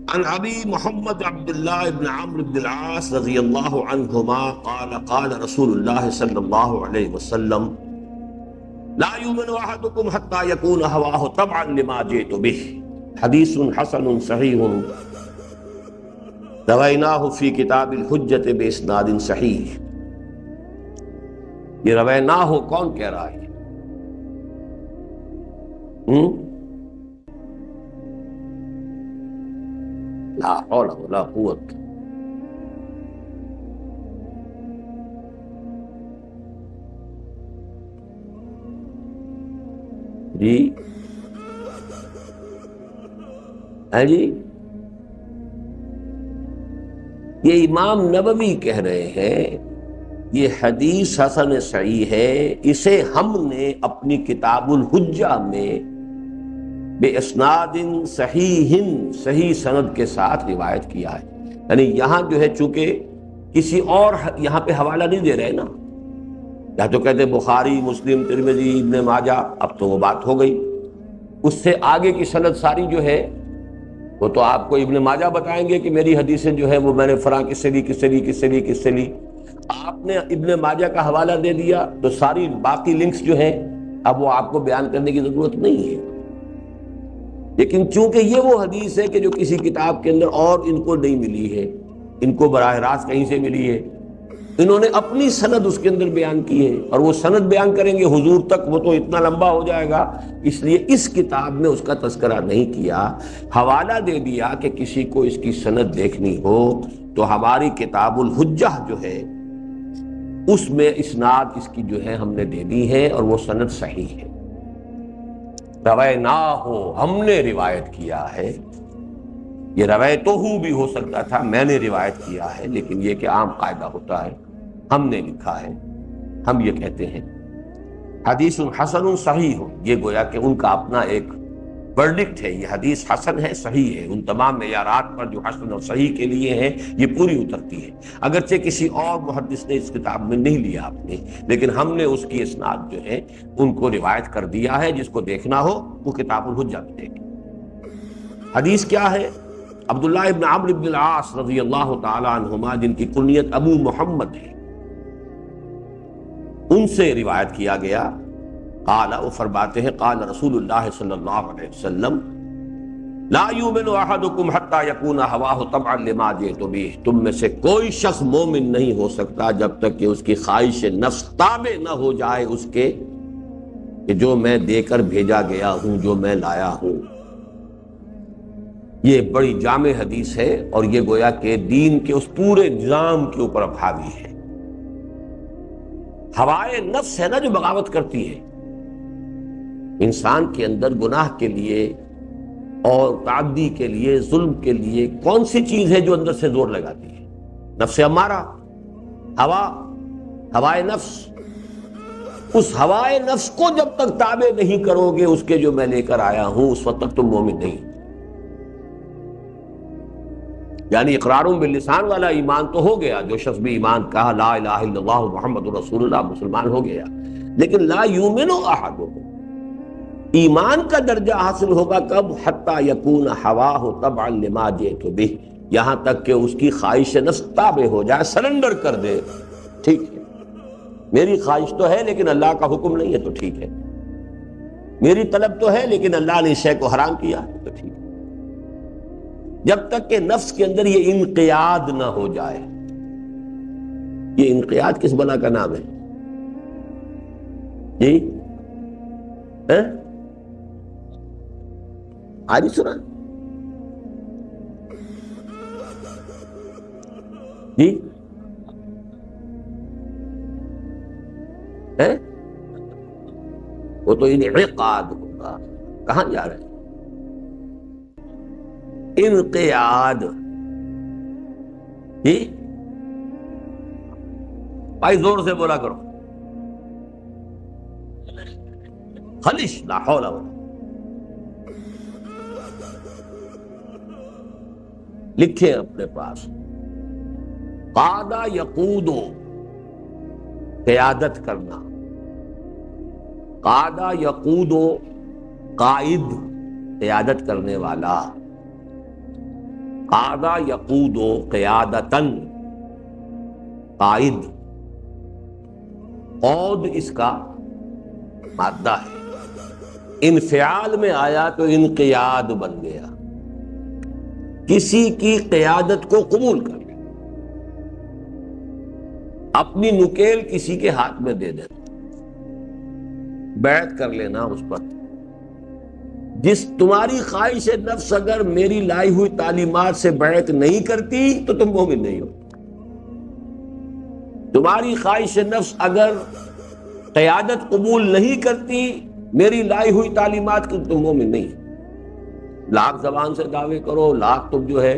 عن ابی محمد عبداللہ بن عمرو بن العاص رضی اللہ عنہما قال قال رسول اللہ صلی اللہ علیہ وسلم لا یؤمن احدکم حتی یکون ہواہ تبعا لما جئت بہ، حدیث حسن صحیح رویناہ فی کتاب الحجۃ باسناد صحیح۔ یہ رویناہ کون کہہ رہا ہے؟ لا حول ولا قوت۔ جی جی، یہ امام نبوی کہہ رہے ہیں یہ حدیث حسن صحیح ہے، اسے ہم نے اپنی کتاب الحجہ میں بے اسناد صحیح، صحیح سند کے ساتھ روایت کیا ہے۔ یعنی یہاں جو ہے چونکہ کسی اور یہاں پہ حوالہ نہیں دے رہے نا، یا تو کہتے بخاری، مسلم، ترمذی، ابن ماجہ، اب تو وہ بات ہو گئی، اس سے آگے کی سند ساری جو ہے وہ تو آپ کو ابن ماجہ بتائیں گے کہ میری حدیثیں جو ہے وہ میں نے فلاں کس سے لی۔ آپ نے ابن ماجہ کا حوالہ دے دیا تو ساری باقی لنکس جو ہیں اب وہ آپ کو بیان کرنے کی ضرورت نہیں ہے۔ لیکن چونکہ یہ وہ حدیث ہے کہ جو کسی کتاب کے اندر اور ان کو نہیں ملی ہے، ان کو براہ راست کہیں سے ملی ہے، انہوں نے اپنی سند اس کے اندر بیان کی ہے، اور وہ سند بیان کریں گے حضور تک، وہ تو اتنا لمبا ہو جائے گا، اس لیے اس کتاب میں اس کا تذکرہ نہیں کیا، حوالہ دے دیا کہ کسی کو اس کی سند دیکھنی ہو تو ہماری کتاب الحجہ جو ہے اس میں اسناد اس کی جو ہے ہم نے دے دی ہے، اور وہ سند صحیح ہے۔ رویناہ ہو، ہم نے روایت کیا ہے، یہ رویتہ بھی ہو سکتا تھا، میں نے روایت کیا ہے، لیکن یہ کہ عام قاعدہ ہوتا ہے ہم نے لکھا ہے، ہم یہ کہتے ہیں۔ حدیث حسن صحیح، یہ گویا کہ ان کا اپنا ایک ورڈکٹ ہے، یہ حدیث حسن ہے، صحیح ہے، ان تمام معیارات پر جو حسن اور صحیح کے لیے ہیں یہ پوری اترتی ہے۔ اگرچہ کسی اور محدث نے اس کتاب میں نہیں لیا آپ نے، لیکن ہم نے اس کی اسناد جو ہے ان کو روایت کر دیا ہے، جس کو دیکھنا ہو وہ کتاب الحجہ میں دیکھیں۔ حدیث کیا ہے؟ عبداللہ ابن عمرو بن العاص رضی اللہ تعالی عنہما، جن کی کنیت ابو محمد ہے، ان سے روایت کیا گیا، قال، وہ فرماتے ہیں قال رسول اللہ صلی اللہ علیہ وسلم لا یؤمن احدکم حتی یکون ہواہ تبعا لما جئت بہ، تم میں سے کوئی شخص مومن نہیں ہو سکتا جب تک کہ اس کی خواہش نفس تابع نہ ہو جائے اس کے کہ جو میں دے کر بھیجا گیا ہوں، جو میں لایا ہوں۔ یہ بڑی جامع حدیث ہے، اور یہ گویا کہ دین کے اس پورے نظام کے اوپر حاوی ہے۔ ہوائے نفس ہے نا جو بغاوت کرتی ہے انسان کے اندر گناہ کے لیے اور تعدی کے لیے، ظلم کے لیے کون سی چیز ہے جو اندر سے زور لگاتی ہے؟ نفس امارہ، ہوائے نفس۔ اس ہوائے نفس کو جب تک تابع نہیں کرو گے اس کے جو میں لے کر آیا ہوں، اس وقت تک تم مومن نہیں۔ یعنی اقرار باللسان والا ایمان تو ہو گیا، جو شخص بھی ایمان کہا لا الہ الا اللہ محمد رسول اللہ، مسلمان ہو گیا، لیکن لا یؤمن احدکم، ایمان کا درجہ حاصل ہوگا کب؟ حتی یکون ہواہ تبعا لما جئت بہ، یہاں تک کہ اس کی خواہش نفس تابع ہو جائے، سرنڈر کر دے، ٹھیک ہے میری خواہش تو ہے لیکن اللہ کا حکم نہیں ہے تو ٹھیک ہے، میری طلب تو ہے لیکن اللہ نے اس شے کو حرام کیا تو ٹھیک ہے، جب تک کہ نفس کے اندر یہ انقیاد نہ ہو جائے۔ یہ انقیاد کس بلا کا نام ہے جی؟ آج سنا جی؟ وہ تو انعقاد ہوگا، کہاں جا رہے ہیں؟ انقیاد جی؟ بھائی زور سے بولا کرو، خلش، لا حول ولا، لکھیں اپنے پاس، قادہ یقود، قیادت کرنا، قادہ یقود، قائد، قیادت کرنے والا، قادہ یقود قیادتن، قائد، قود اس کا مادہ ہے، انفعال میں آیا تو انقیاد بن گیا، کسی کی قیادت کو قبول کر لیا، اپنی نکیل کسی کے ہاتھ میں دے دینا، بیعت کر لینا اس پر۔ جس تمہاری خواہش نفس اگر میری لائی ہوئی تعلیمات سے بیعت نہیں کرتی تو تم مومن نہیں ہو، تمہاری خواہش نفس اگر قیادت قبول نہیں کرتی میری لائی ہوئی تعلیمات کی، تم مومن نہیں۔ لاکھ زبان سے دعوے کرو، لاکھ تم جو ہے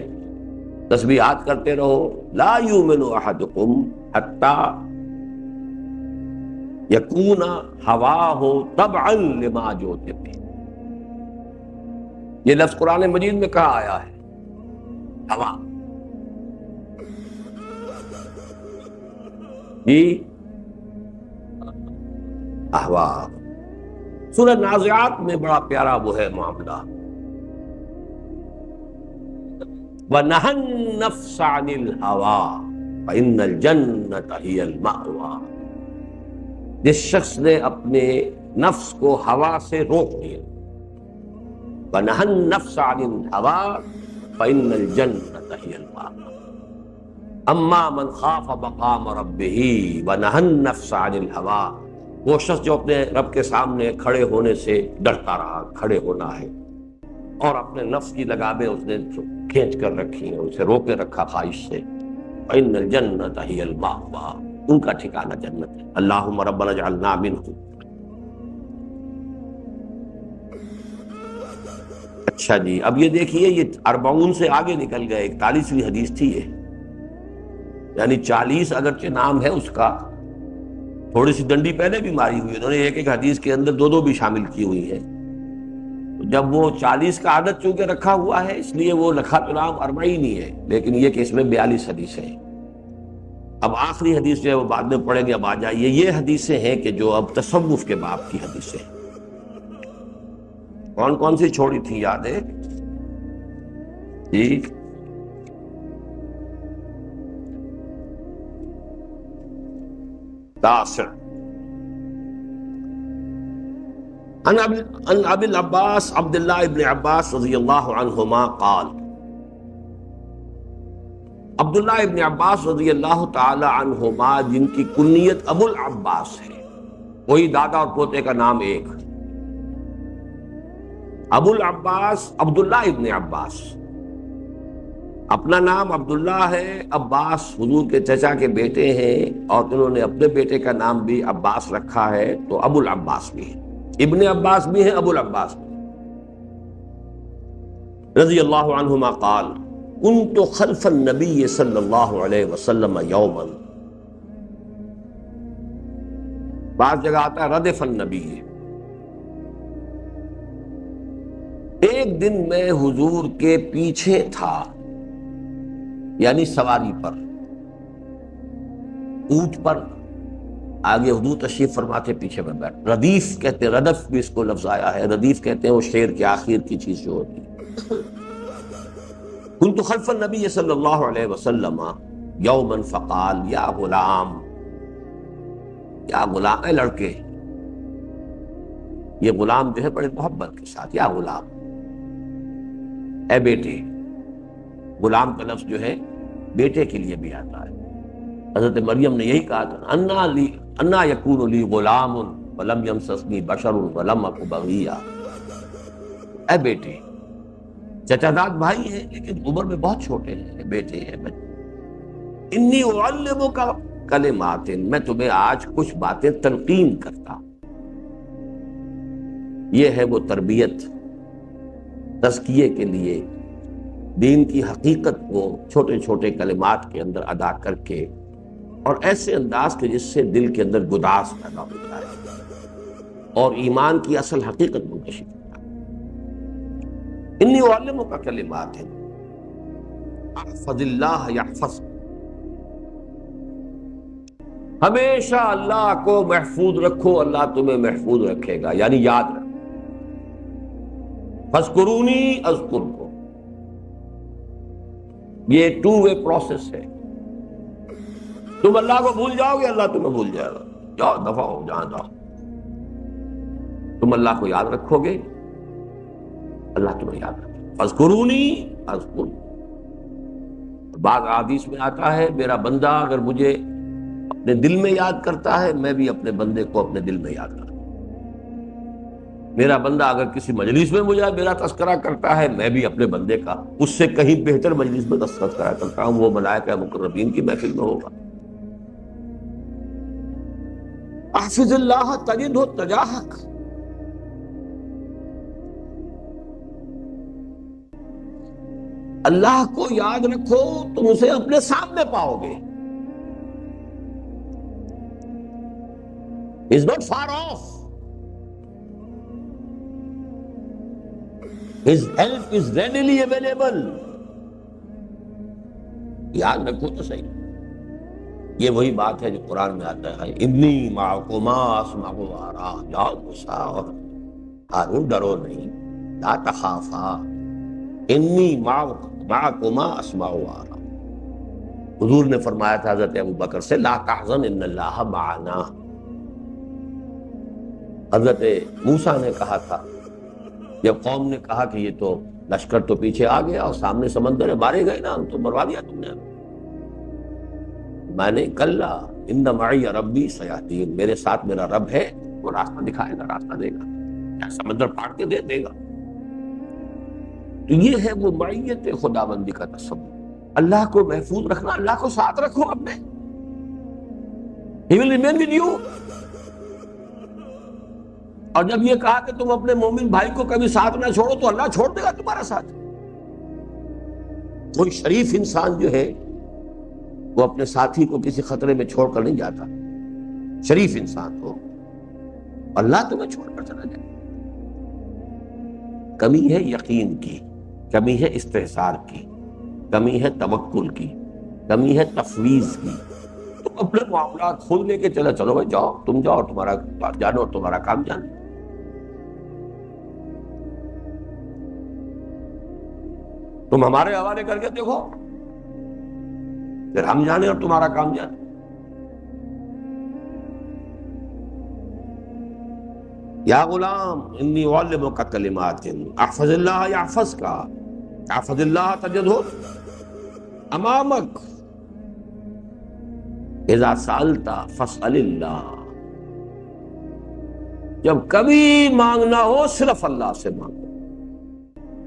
تسبیحات کرتے رہو، لا یؤمن احدکم حتی یکون ہواہ تبعا لما جئت بہ، یہ لفظ قرآن مجید میں کہا آیا ہے، ہوا جی، احوا۔ سورہ نازعات میں بڑا پیارا وہ ہے معاملہ، وَنَهَى النَّفْسَ عَنِ الْهَوَىٰ فَإِنَّ الْجَنَّةَ هِيَ الْمَأْوَىٰ، جس شخص نے اپنے نفس کو ہوا سے روک دیا، وَنَهَى النَّفْسَ عَنِ الْهَوَىٰ فَإِنَّ الْجَنَّةَ هِيَ الْمَأْوَىٰ أَمَّا مَنْ خَافَ مَقَامَ رَبِّهِ وَنَهَى النَّفْسَ عَنِ الْهَوَىٰ، وہ شخص جو اپنے رب کے سامنے کھڑے ہونے سے ڈرتا رہا، کھڑے ہونا ہے، اور اپنے نفس کی لگامیں اس نے کھینچ کر رکھی ہیں، اسے روکے رکھا خواہش سے، فَإِنَّ الْجَنَّةَ هِيَ الْمَأْوَىٰ، ان کا ٹھکانہ جنت ہے۔ اللہم ربنا اجعلنا منہم۔ اچھا جی، اب یہ دیکھیے، یہ 40 سے آگے نکل گئے، 41ویں حدیث تھی یہ، یعنی 40 اگرچہ نام ہے اس کا، تھوڑی سی ڈنڈی پہلے بھی ماری ہوئی، انہوں نے ایک ایک حدیث کے اندر 2 بھی شامل کی ہوئی ہیں، جب وہ 40 کا عدد چونکہ رکھا ہوا ہے اس لیے وہ لکھا تو نام 40 نہیں ہے، لیکن یہ کہ اس میں 42 حدیثیں ہیں۔ اب آخری حدیث جو ہے وہ بعد میں پڑھیں گے، اب آ جائیے، یہ حدیثیں ہیں کہ جو اب تصوف کے باب کی حدیثیں ہیں۔ کون کون سی چھوڑی تھی یاد ہے جی؟ تاسع، عن ابی العباس عبداللہ ابن عباس رضی اللہ عنہما قال، عبداللہ ابن عباس رضی اللہ تعالی عنہما جن کی کنیت ابو العباس ہے، وہی دادا اور پوتے کا نام ایک، ابو العباس عبداللہ ابن عباس، اپنا نام عبداللہ ہے، عباس حضور کے چچا کے بیٹے ہیں، اور انہوں نے اپنے بیٹے کا نام بھی عباس رکھا ہے، تو ابو العباس بھی ہے، ابن عباس بھی ہیں، ابو العباس بھی۔ رضی اللہ عنہما قال کنت خلف النبی صلی اللہ علیہ وسلم یوما، بعض جگہ آتا ہے ردف النبی، ایک دن میں حضور کے پیچھے تھا، یعنی سواری پر، اونٹ پر، آگے حضور تشریف فرماتے پیچھے میں بیٹھ، ردیف کہتے ہیں، ردف بھی اس کو لفظ آیا ہے، ردیف کہتے ہیں وہ شعر کے آخر کی چیز جو ہوتی ہے۔ کنت خلف النبی صلی اللہ علیہ وسلم یوما فقال یا غلام، یا غلام، اے لڑکے، یہ غلام جو ہے بڑے محبت کے ساتھ، یا غلام، اے بیٹے، غلام کا لفظ جو ہے بیٹے کے لیے بھی آتا ہے۔ حضرت مریم نے یہی کہا تھا، انا یکون لی غلام ولم یمسسنی بشر ولم اک بغیا، اے بیٹے، چچا داد بھائی ہیں لیکن عمر میں بہت چھوٹے ہیں، بیٹے ہیں، انی اعلمک کلمات، میں تمہیں آج کچھ باتیں تلقین کرتا ہوں۔ یہ ہے وہ تربیت، تزکیے کے لیے دین کی حقیقت کو چھوٹے چھوٹے کلمات کے اندر ادا کر کے، اور ایسے انداز کے جس سے دل کے اندر گداز پیدا ہوتا ہے اور ایمان کی اصل حقیقت منکشف ہوتا ہے۔ انی اعلمک کلمات احفظ اللہ یحفظک، ہمیشہ اللہ کو محفوظ رکھو، اللہ تمہیں محفوظ رکھے گا، یعنی یاد رکھو۔ فاذکرونی اذکرکم، یہ ٹو وے پروسیس ہے، تم اللہ کو بھول جاؤ گے، اللہ تمہیں بھول جائے گا، جاؤ دفع ہو جہاں جاؤ، تم اللہ کو یاد رکھو گے، اللہ تمہیں یاد رکھے گا۔ فاذکرونی اذکرکم، بعض احادیث میں آتا ہے میرا بندہ اگر مجھے اپنے دل میں یاد کرتا ہے، میں بھی اپنے بندے کو اپنے دل میں یاد کرتا ہوں۔ میرا بندہ اگر کسی مجلس میں مجھے میرا تذکرہ کرتا ہے، میں بھی اپنے بندے کا اس سے کہیں بہتر مجلس میں تذکرہ کرتا ہوں، وہ ملائکہ مقربین کی محفل میں ہوگا۔ احفظ اللہ تجدہ تجاہک، اللہ کو یاد رکھو تم اسے اپنے سامنے پاؤ گے۔ Is not far off. His help is readily available. یاد رکھو تو صحیح، یہ وہی بات ہے جو قرآن میں آتا ہے، انی معکما اسمع و ارا، یا موسیٰ اور ہارون ڈرو نہیں، لا تخافا، انی معکما اسمع و ارا۔ حضور نے فرمایا تھا حضرت ابو بکر سے، لا تحزن ان اللہ معنا۔ حضرت موسیٰ نے کہا تھا جب قوم نے کہا کہ یہ تو لشکر تو پیچھے آ گیا اور سامنے سمندر ہے، مارے گئے نا، ہم تو مروا دیا تم نے، میں نے کلا ان معی ربی سیہدین، میرے ساتھ میرا رب ہے، وہ راستہ دکھائے گا، راستہ دے گا، سمندر پھاڑ کے دے گا۔ تو یہ ہے وہ معیت خداوندی کا تصور، اللہ کو محفوظ رکھنا، اللہ کو ساتھ رکھو اپنے، He will remain with you۔ اور جب یہ کہا کہ تم اپنے مومن بھائی کو کبھی ساتھ نہ چھوڑو، تو اللہ چھوڑ دے گا تمہارا ساتھ۔ کوئی شریف انسان جو ہے وہ اپنے ساتھی کو کسی خطرے میں چھوڑ کر نہیں جاتا، شریف انسان ہو، اللہ تمہیں چھوڑ کر چلا جائے۔ کمی ہے یقین کی، کمی ہے استحصار کی، کمی ہے توکل کی، کمی ہے تفویض کی۔ تم اپنے معاملات خود لے کے چلو بھائی، جاؤ تم جاؤ، تمہارا جانو اور تمہارا کام جانو۔ تم ہمارے حوالے کر کے دیکھو، پھر ہم جانے اور تمہارا کام جانے۔ یا غلام انی اعلمک کلمات احفظ اللہ یحفظک، احفظ اللہ تجدہ امامک، اذا سألت فاسأل اللہ، جب کبھی مانگنا ہو صرف اللہ سے مانگو،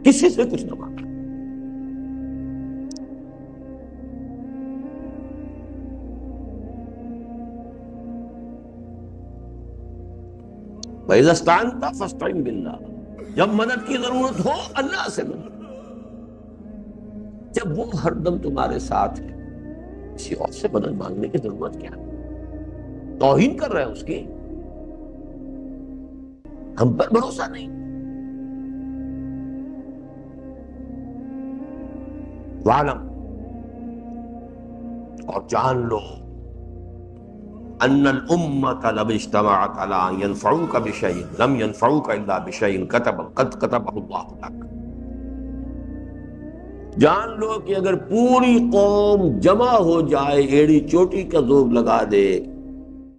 کسی سے کچھ نہ مانگو۔ وَإِذَا اسْتَعَنْتَ فَاسْتَعِنْ بِاللَّهِ، جب مدد کی ضرورت ہو اللہ سے مدد، جب وہ ہر دم تمہارے ساتھ ہے کسی اور سے مدد مانگنے کی ضرورت کیا ہے؟ توہین کر رہے ہیں اس کی، ہم پر بھروسہ نہیں۔ وَعْلَمْ، اور جان لو، ان الامۃ لو اجتمعت علی ان ینفعوک بشیء لم ینفعوک الا بشیء قد کتبہ اللہ لک، جان لو کہ اگر پوری قوم جمع ہو جائے، ایڑی چوٹی کا زور لگا دے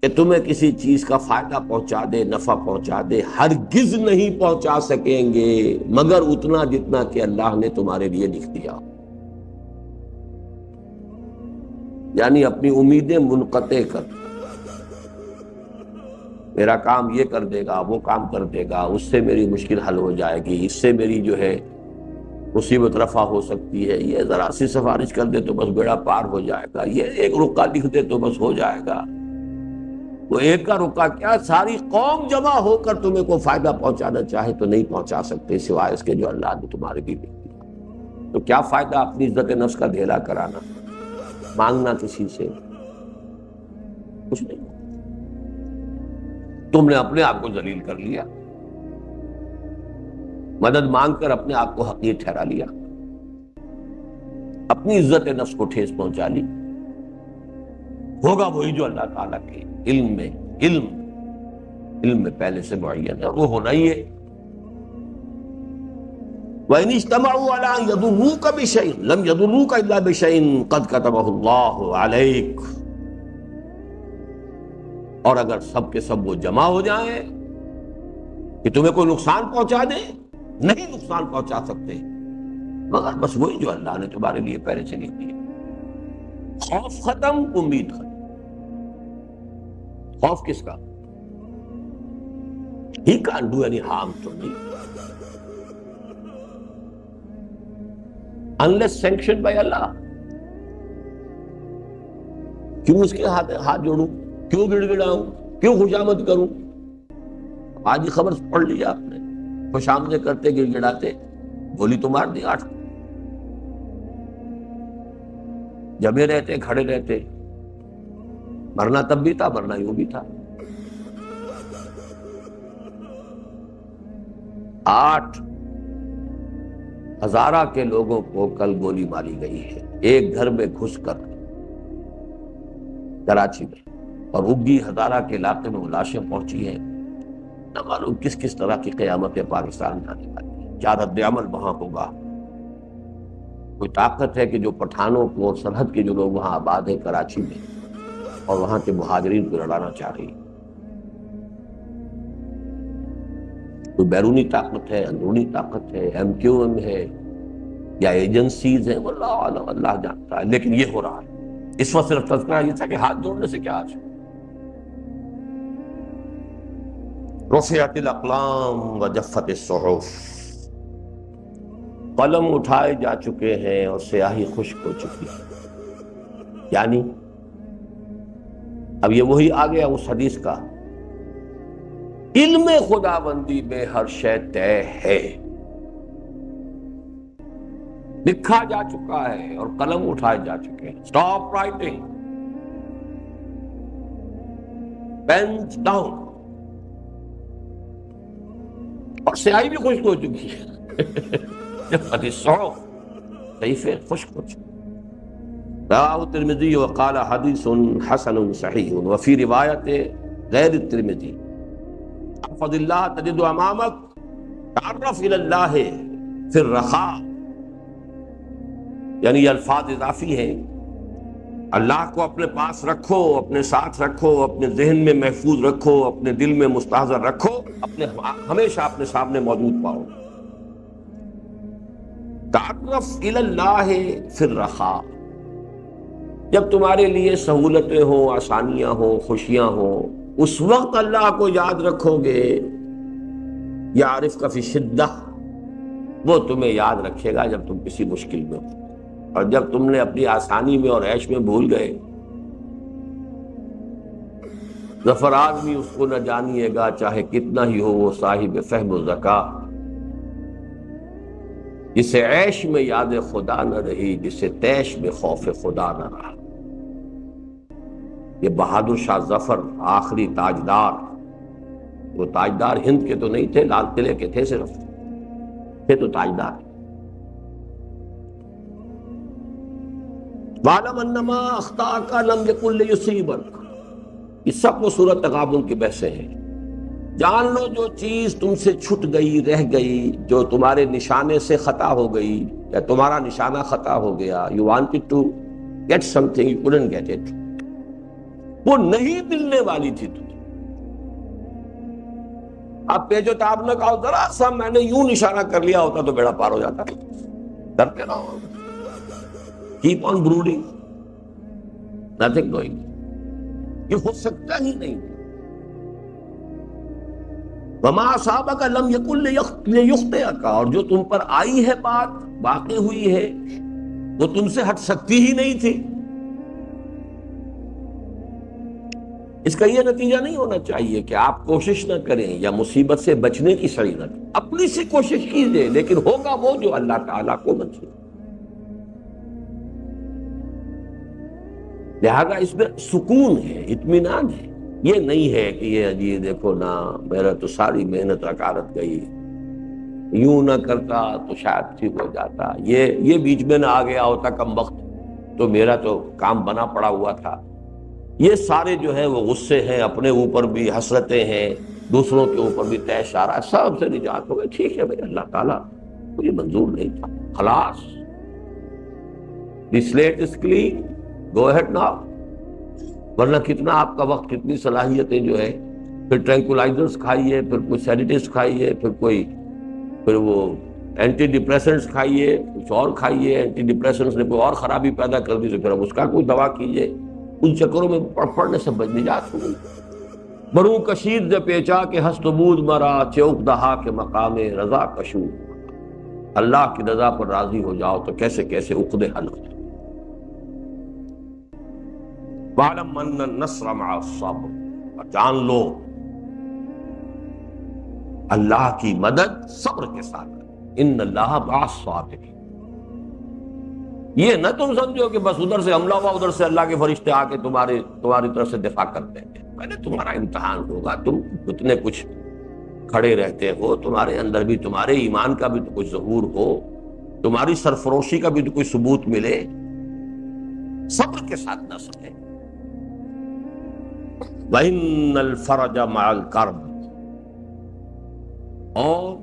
کہ تمہیں کسی چیز کا فائدہ پہنچا دے، نفع پہنچا دے، ہرگز نہیں پہنچا سکیں گے مگر اتنا جتنا کہ اللہ نے تمہارے لیے لکھ دیا۔ یعنی اپنی امیدیں منقطع کر، میرا کام یہ کر دے گا، وہ کام کر دے گا، اس سے میری مشکل حل ہو جائے گی، اس سے میری جو ہے مصیبت رفع ہو سکتی ہے، یہ ذرا سی سفارش کر دے تو بس بیڑا پار ہو جائے گا، یہ ایک رکا لکھ دے تو بس ہو جائے گا۔ وہ ایک کا رکا کیا، ساری قوم جمع ہو کر تمہیں کوئی فائدہ پہنچانا چاہے تو نہیں پہنچا سکتے سوائے اس کے جو اللہ نے تمہارے لیے لکھ دیا۔ تو کیا فائدہ اپنی عزت نفس کا ڈھیلا کرانا، مانگنا کسی سے، کچھ نہیں، تم نے اپنے آپ کو ذلیل کر لیا، مدد مانگ کر اپنے آپ کو حقیر ٹھہرا لیا، اپنی عزت نفس کو ٹھیس پہنچا لی۔ ہوگا وہی جو اللہ تعالیٰ کے علم میں پہلے سے معین ہے، وہ ہونا ہی ہے۔ وَإِنِ اجْتَمَعُوا عَلَىٰ أَن يَضُرُّوكَ بِشَيْءٍ لَمْ يَضُرُّوكَ إِلَّا بِشَيْءٍ قَدْ كَتَبَهُ اللَّهُ عَلَيْكَ، اور اگر سب کے سب وہ جمع ہو جائیں کہ تمہیں کوئی نقصان پہنچا دیں، نہیں نقصان پہنچا سکتے مگر بس وہی جو اللہ نے تمہارے لیے پہلے سے لکھ دیا۔ خوف ختم، امید ختم۔ خوف کس کا؟ He can't do any harm to me unless sanctioned by Allah۔ کیوں اس کے ہاتھ جوڑوں، کیوں گڑ گڑاؤں، کیوں خوشامد کروں؟ آج ہی خبر پڑھ لیا آپ نے، خوشامدیں کرتے گڑ گڑاتے گولی تو مار دی 8، جمے رہتے کھڑے رہتے، مرنا تب بھی تھا، مرنا یوں بھی تھا۔ 8 ہزارہ کے لوگوں کو کل گولی ماری گئی ہے ایک گھر میں گھس کر کراچی میں، اور اگی ہزارہ کے علاقے میں وہ لاشیں پہنچی ہیں، نہ معلوم کس کس طرح کی قیامتیں پاکستان میں آنے والی ہیں، کیا رد عمل وہاں ہوگا۔ کوئی طاقت ہے کہ جو پٹھانوں کو اور سرحد کے جو لوگ وہاں آباد ہیں کراچی میں اور وہاں کے مہاجرین کو لڑانا چاہ رہی ہے؟ کوئی بیرونی طاقت ہے، اندرونی طاقت ہے، MQM ہے یا ایجنسیز ہیں، واللہ عالم، اللہ جانتا ہے، لیکن یہ ہو رہا ہے۔ اس وقت صرف تذکرہ یہ تھا کہ ہاتھ جوڑنے سے کیا آج؟ رفعت الاقلام وجفت الصحف، قلم اٹھائے جا چکے ہیں اور سیاہی خشک ہو چکی ہے۔ یعنی اب یہ وہی آ گیا اس حدیث کا، علم خداوندی میں ہر شے طے ہے، لکھا جا چکا ہے اور قلم اٹھائے جا چکے ہیں۔ اسٹاپ رائٹنگ، پینس ڈاؤن، اور سیاہی بھی خشک ہو چکی ہے، جفت الصحف، صحیفے خشک ہو چکے۔ رواه الترمذی وقال حدیث حسن صحیح، وفی روایت غیر الترمذی احفظ اللہ تجد امامک تعرف الی اللہ فی الرخاء، یعنی یہ الفاظ اضافی ہیں، اللہ کو اپنے پاس رکھو، اپنے ساتھ رکھو، اپنے ذہن میں محفوظ رکھو، اپنے دل میں مستحضر رکھو، ہمیشہ اپنے سامنے موجود پاؤ۔ تعرف الی اللہ فی الرخاء، جب تمہارے لیے سہولتیں ہوں، آسانیاں ہوں، خوشیاں ہوں، اس وقت اللہ کو یاد رکھو گے۔ یعرف کا فی شدہ، وہ تمہیں یاد رکھے گا جب تم کسی مشکل میں ہو، اور جب تم نے اپنی آسانی میں اور عیش میں بھول گئے ظفر آدمی اس کو نہ جانیے گا چاہے کتنا ہی ہو وہ صاحب فہم و ذکا، جسے عیش میں یاد خدا نہ رہی، جسے تیش میں خوف خدا نہ رہا۔ یہ بہادر شاہ ظفر آخری تاجدار، وہ تاجدار ہند کے تو نہیں تھے، لال قلعے کے تھے، صرف تھے تو تاجدار۔ وَاعْلَمْ أَنَّمَا أَخْطَأَكَ لَمْ يَكُنْ لِيُصِيبَكَ، یہ سب وہ سورۃ تغابن کی بحثیں ہیں۔ جان لو جو چیز تم سے چھٹ گئی، رہ گئی، جو تمہارے نشانے سے خطا ہو گئی یا تمہارا نشانہ خطا ہو گیا، you wanted to get something, you couldn't get it، وہ نہیں ملنے والی تھی تجھے۔ اب پیچ و تاب نہ کہو، ذرا سا میں نے یوں نشانہ کر لیا ہوتا تو بیڑا پار ہو جاتا، کرتے رہو، keep on brooding, nothing doing، یہ ہو سکتا ہی نہیں۔ وَمَا أَصَابَكَ لَمْ يَكُنْ لِيُخْطِئَكَ، اور جو تم پر آئی ہے بات، واقع ہوئی ہے، وہ تم سے ہٹ سکتی ہی نہیں تھی۔ اس کا یہ نتیجہ نہیں ہونا چاہیے کہ آپ کوشش نہ کریں یا مصیبت سے بچنے کی سعی نہ کریں، اپنی سے کوشش کیجیے، لیکن ہوگا وہ جو اللہ تعالیٰ کو منظور۔ لہذا اس میں سکون ہے، اطمینان ہے، یہ نہیں ہے کہ یہ جی دیکھو نا میرا تو ساری محنت رکارت گئی، یوں نہ کرتا تو شاید ٹھیک ہو جاتا، یہ بیچ میں نہ آ گیا ہوتا کم وقت تو میرا تو کام بنا پڑا ہوا تھا۔ یہ سارے جو ہے وہ غصے ہیں، اپنے اوپر بھی حسرتیں ہیں، دوسروں کے اوپر بھی طیش آ رہا ہے، سب سے نجات ہو گئی۔ ٹھیک ہے بھائی، اللہ تعالیٰ کو یہ منظور نہیں تھا، خلاص، the slate is clean, go ahead now. ورنہ کتنا آپ کا وقت، کتنی صلاحیتیں جو ہے، پھر ٹرینکولائزرز کھائیے، پھر کوئی سیڈیٹیوز کھائیے، پھر وہ اینٹی ڈپریسنٹس کھائیے، کچھ اور کھائیے، اینٹی ڈپریسنٹس نے کوئی اور خرابی پیدا کر دی تو پھر اب اس کا کوئی دوا کیجیے، ان چکروں میں پڑنے سے نجات ہوگی۔ بروں کشید ز پیچا کے ہست بود مرا، چوک دہا کے مقام رضا کشو، اللہ کی رضا پر راضی ہو جاؤ تو کیسے کیسے عقدے حل ہو جائیں۔ وَاعْلَمْ أَنَّ النَّصْرَ مَعَ الصَّبْرِ، اور جان لو اللہ کی مدد صبر کے ساتھ ہے، ان اللہ مع الصابرین۔ یہ نہ تم سمجھو کہ بس ادھر سے حملہ ہوا، ادھر سے اللہ کے فرشتے آ کے تمہاری طرف سے دفاع کرتے ہیں۔ پہلے تمہارا امتحان ہوگا، تم اتنے کچھ کھڑے رہتے ہو، تمہارے اندر بھی تمہارے ایمان کا بھی تو کچھ ظہور ہو، تمہاری سرفروشی کا بھی تو کوئی ثبوت ملے، صبر کے ساتھ نصر ہے۔ وَإِنَّ الْفَرَجَ مَعَ الْكَرْبِ، اور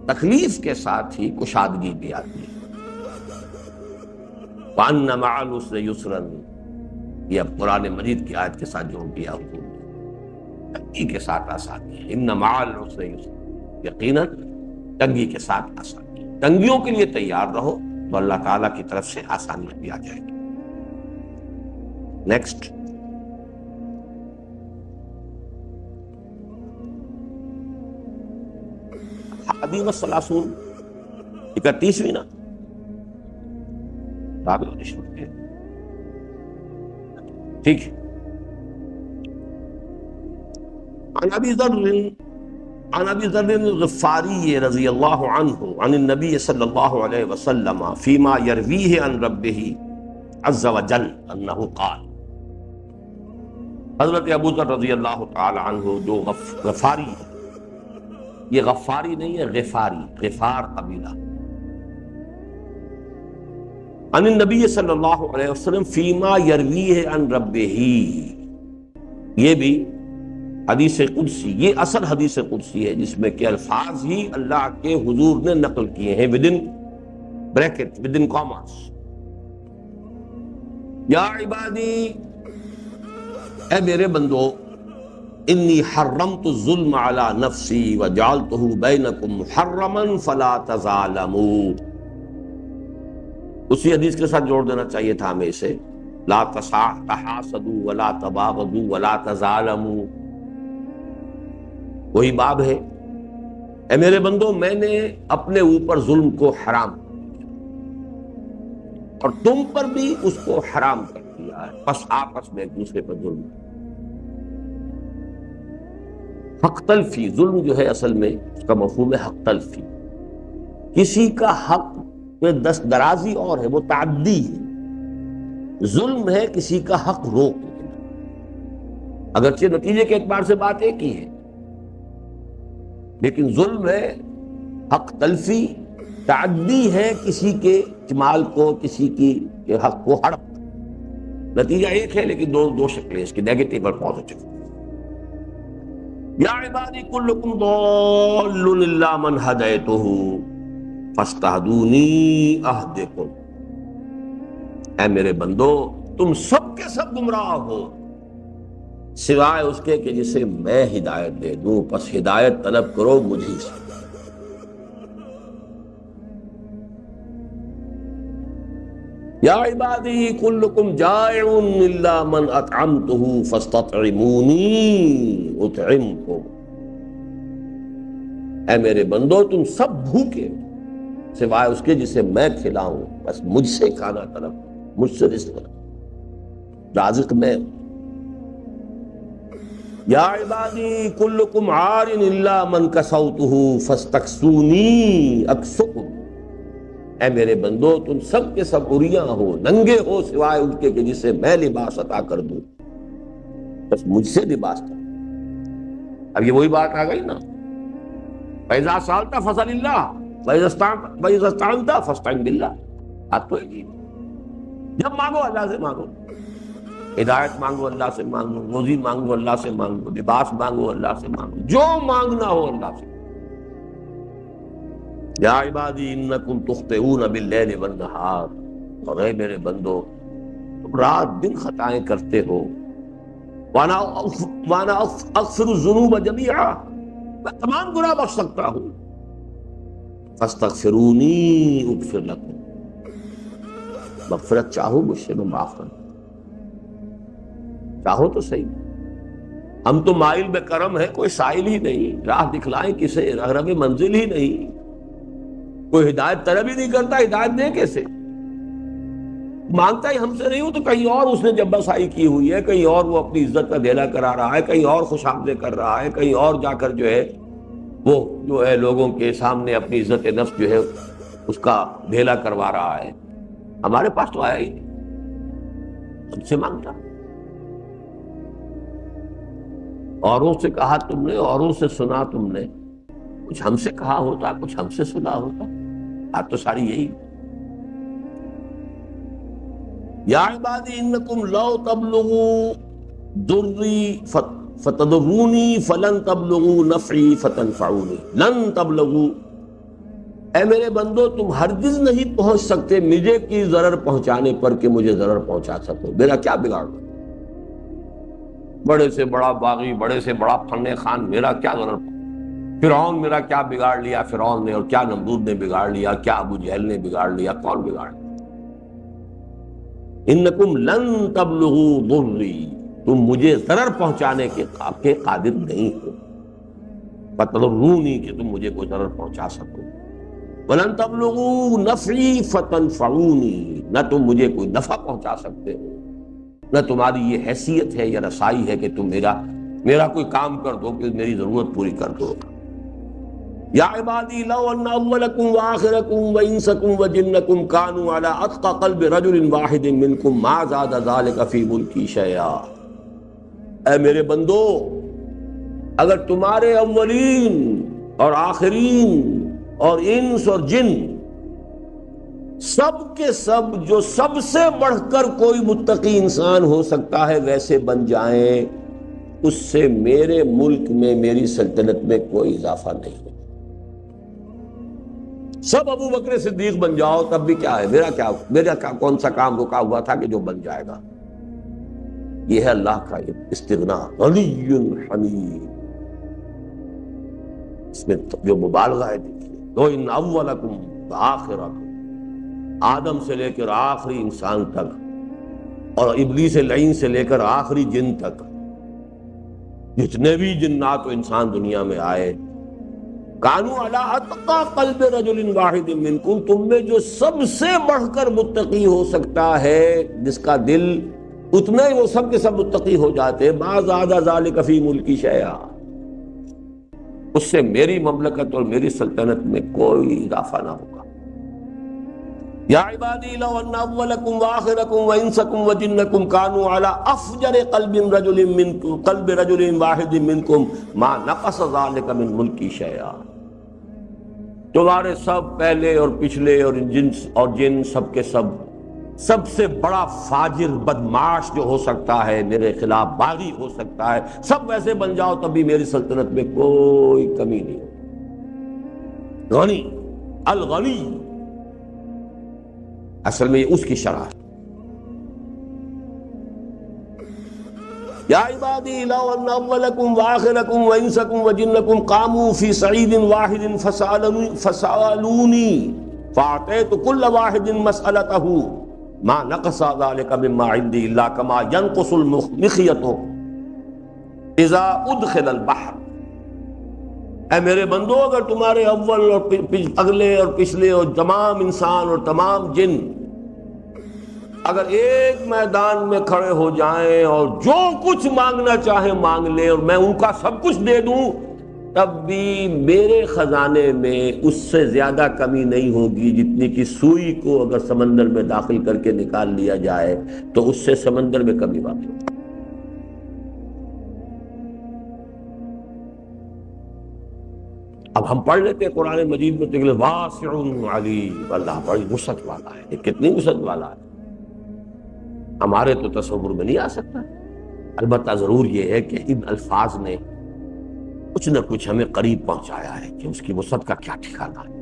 تکلیف کے ساتھ ہی کشادگی بھی آتی ہے۔ وَأَنَّ مَعَ الْعُسْرِ يُسْرًا، یہ اب قرآن مجید کی آیت کے ساتھ جوڑ دیا حضور نے، تنگی کے ساتھ آسانی ہے۔ اِنَّ مَعَ الْعُسْرِ يُسْرًا، یقیناً تنگی کے ساتھ آسانی ہے۔ تنگیوں کے لیے تیار رہو تو اللہ تعالیٰ کی طرف سے آسانی بھی آ جائے گی۔ نیکسٹ، حادی والثلاثون، 31ویں نا، ٹھیک ہے۔ عن ابی ذر الغفاری رضی اللہ عنہ عن النبی صلی اللہ علیہ وسلم فیما یرویہ عن ربہ عز وجل انہ قال، حضرت ابو ذر رضی اللہ تعالی عنہ جو غفاری ہے، یہ غفاری نہیں ہے، غفاری، غفار قبیلہ، عن النبی صلی اللہ علیہ وسلم فیما یرویہ عن ربہ، یہ بھی حدیث قدسی، یہ اصل حدیث قدسی ہے جس میں کہ الفاظ ہی اللہ کے حضور نے نقل کیے ہیں ودن بریکٹ، ودن کاماس۔ یا عبادی، اے میرے بندو، انی حرمت الظلم علی نفسی وجعلتہ بینکم محرما فلا تظالموا، اسی حدیث کے ساتھ جوڑ دینا چاہیے تھا ہمیں اسے، لا تحاسدوا ولا تباغضوا ولا تظالموا، وہی باب ہے۔ اے میرے بندو، میں نے اپنے اوپر ظلم کو حرام کر دیا اور تم پر بھی اس کو حرام کر دیا ہے، بس آپس میں ایک دوسرے پر ظلم۔ حق تلفی، ظلم جو ہے اصل میں اس کا مفہوم ہے حق تلفی، کسی کا حق میں دست درازی اور ہے، وہ تعدی ہے، ظلم ہے کسی کا حق روک دینا، اگرچہ نتیجے کے اعتبار سے بات ایک ہی ہے، لیکن ظلم ہے حق تلفی، تعدی ہے کسی کے جمال کو، کسی کی حق کو ہڑپ، نتیجہ ایک ہے لیکن دو شکلیں اس کی، نیگیٹو اور پازیٹو۔ یا عبادی کلکم ضال الا من ہدیتہ فاستہدونی اہدکم، اے میرے بندو تم سب کے سب گمراہ ہو سوائے اس کے کہ جسے میں ہدایت دے دوں، پس ہدایت طلب کرو مجھے سے۔ یا عبادی کلکم جائع الا من اطعمتہ فاستطعمونی اطعمکم، اے میرے بندو تم سب بھوکے سوائے اس کے جسے میں کھلاؤں، بس مجھ سے کھانا طلب، مجھ سے رزق، رازق میں۔ یا عبادی کلکم عار الا من کسوتہ فاستکسونی اکسکم، اے میرے بندو تم سب کے سب عریاں ہو، ننگے ہو سوائے ان کے کہ جسے میں لباس عطا کر دوں، بس مجھ سے لباس عطا۔ اب یہ وہی بات آ گئی نا، فَإِذَا سَأَلْتَ فَاسْأَلِ اللَّهَ وَإِذَا اسْتَعَنْتَ فَاسْتَعِنْ بِاللَّهِ، بات تو ہے، جب مانگو اللہ سے مانگو، ہدایت مانگو اللہ سے مانگو، روزی مانگو اللہ سے مانگو، لباس مانگو اللہ سے مانگو، جو مانگنا ہو اللہ سے۔ یا عبادی انکم تخطئون باللیل والنہار، اور اے میرے بندو تم رات دن خطائیں کرتے ہو، وانا اغفر الذنوب جميعا، میں تمام گناہ بخش سکتا ہوں، فاستغفرونی اغفر لکم، مغفرت چاہو مجھ سے میں معاف کر دوں، چاہو تو صحیح، ہم تو مائل بے کرم ہے، کوئی سائل ہی نہیں، راہ دکھلائیں کسے، رہنم منزل ہی نہیں، کوئی ہدایت طلب ہی نہیں کرتا، ہدایت دے کیسے؟ مانگتا ہی ہم سے نہیں ہو تو کہیں اور اس نے جبرسائی کی ہوئی ہے، کہیں اور وہ اپنی عزت کا دھیلا کرا رہا ہے، کہیں اور خوش آمدید کر رہا ہے، کہیں اور جا کر جو ہے وہ جو ہے لوگوں کے سامنے اپنی عزت نفس جو ہے اس کا دھیلا کروا رہا ہے، ہمارے پاس تو آیا ہی نہیں، ہم سے مانگتا۔ اوروں سے کہا تم نے، اوروں سے سنا تم نے، کچھ ہم سے کہا ہوتا، کچھ ہم سے سنا ہوتا، بات تو ساری یہی۔ یا عبادی انکم لو تبلغوا ضری فتضرونی فلن تبلغوا نفعی فتنفعونی، لن تبلغوا، اے میرے بندو تم ہرگز نہیں پہنچ سکتے مجھے کی ضرر پہنچانے پر کہ مجھے ضرر پہنچا سکو، میرا کیا بگاڑنا، بڑے سے بڑا باغی، بڑے سے بڑا فن خان، میرا کیا ضرر، فرعون میرا کیا بگاڑ لیا فرعون نے، اور کیا نمرود نے بگاڑ لیا، کیا ابو جہل نے بگاڑ لیا، کون بگاڑ لیا؟ انکم لن تبلغوا ضری، تم مجھے ضرر پہنچانے کے قادر نہیں ہو، فتضرونی کہ تم مجھے کوئی ضرر پہنچا سکو، ولن تبلغوا نفعی فتنفعونی، نہ تم مجھے کوئی نفع پہنچا سکتے ہو، نہ تمہاری یہ حیثیت ہے یا رسائی ہے کہ تم میرا کوئی کام کر دو، کہ میری ضرورت پوری کر دو۔ یا عبادی لو ان اولکم وآخرکم وانسکم وجنکم کانوا علی اتقى قلب رجل واحد منکم ما زاد ذلک فی ملکی شیئا، اے میرے بندو اگر تمہارے اولین اور آخرین اور انس اور جن سب کے سب جو سب سے بڑھ کر کوئی متقی انسان ہو سکتا ہے ویسے بن جائیں، اس سے میرے ملک میں میری سلطنت میں کوئی اضافہ نہیں ہے، سب ابو بکر صدیق بن جاؤ تب بھی کیا ہے، میرا کون سا کام رکا ہوا تھا کہ جو بن جائے گا؟ یہ ہے اللہ کا استغنا، غنی حمید، اس میں جو مبالغہ ہے دیکھیے، لو ان اولکم وآخرکم، آدم سے لے کر آخری انسان تک اور ابلیس لعین سے لے کر آخری جن تک، جتنے بھی جنات و انسان دنیا میں آئے، کانوا علی اتقى قلب رجل واحد منکم، تم میں جو سب سے بڑھ کر متقی ہو سکتا ہے، جس کا دل اتنا ہی وہ سب کے سب متقی ہو جاتے، ما زاد ذلک فی ملکی شیئا، اس سے میری مملکت اور میری سلطنت میں کوئی اضافہ نہ ہوگا۔ یا عبادی لو ان اولکم وآخرکم وانسکم وجنکم کانوا علی افجر قلب رجل واحد منکم ما نقص ذلک من ملکی شیئا۔ تمہارے سب پہلے اور پچھلے اور جنس اور جن سب کے سب سے بڑا فاجر بدمعاش جو ہو سکتا ہے، میرے خلاف باغی ہو سکتا ہے، سب ویسے بن جاؤ تب بھی میری سلطنت میں کوئی کمی نہیں ہوگی۔ غنی الغنی اصل میں یہ اس کی شرح ہے۔ یا عبادی لو ان اولکم وآخرکم وانسکم وجنکم قاموا فی صعید واحد فسألونی فاعطیت کل واحد مسألتہ ما نقص ذلک مما عندی الا کما ينقص المخیط اذا ادخل البحر۔ اے میرے بندو، اگر تمہارے اول اور اگلے اور پچھلے اور تمام انسان اور تمام جن اگر ایک میدان میں کھڑے ہو جائیں اور جو کچھ مانگنا چاہیں مانگ لیں اور میں ان کا سب کچھ دے دوں، تب بھی میرے خزانے میں اس سے زیادہ کمی نہیں ہوگی جتنی کہ سوئی کو اگر سمندر میں داخل کر کے نکال لیا جائے تو اس سے سمندر میں کمی واقع ہوگی۔ اب ہم پڑھ لیتے ہیں قرآن مجید میں تو واسع علیم، اللہ بڑی وسعت والا ہے۔ یہ کتنی وسعت والا ہے، ہمارے تو تصور میں نہیں آ سکتا۔ البتہ ضرور یہ ہے کہ ان الفاظ نے کچھ نہ کچھ ہمیں قریب پہنچایا ہے کہ اس کی وسعت کا کیا ٹھکانہ ہے۔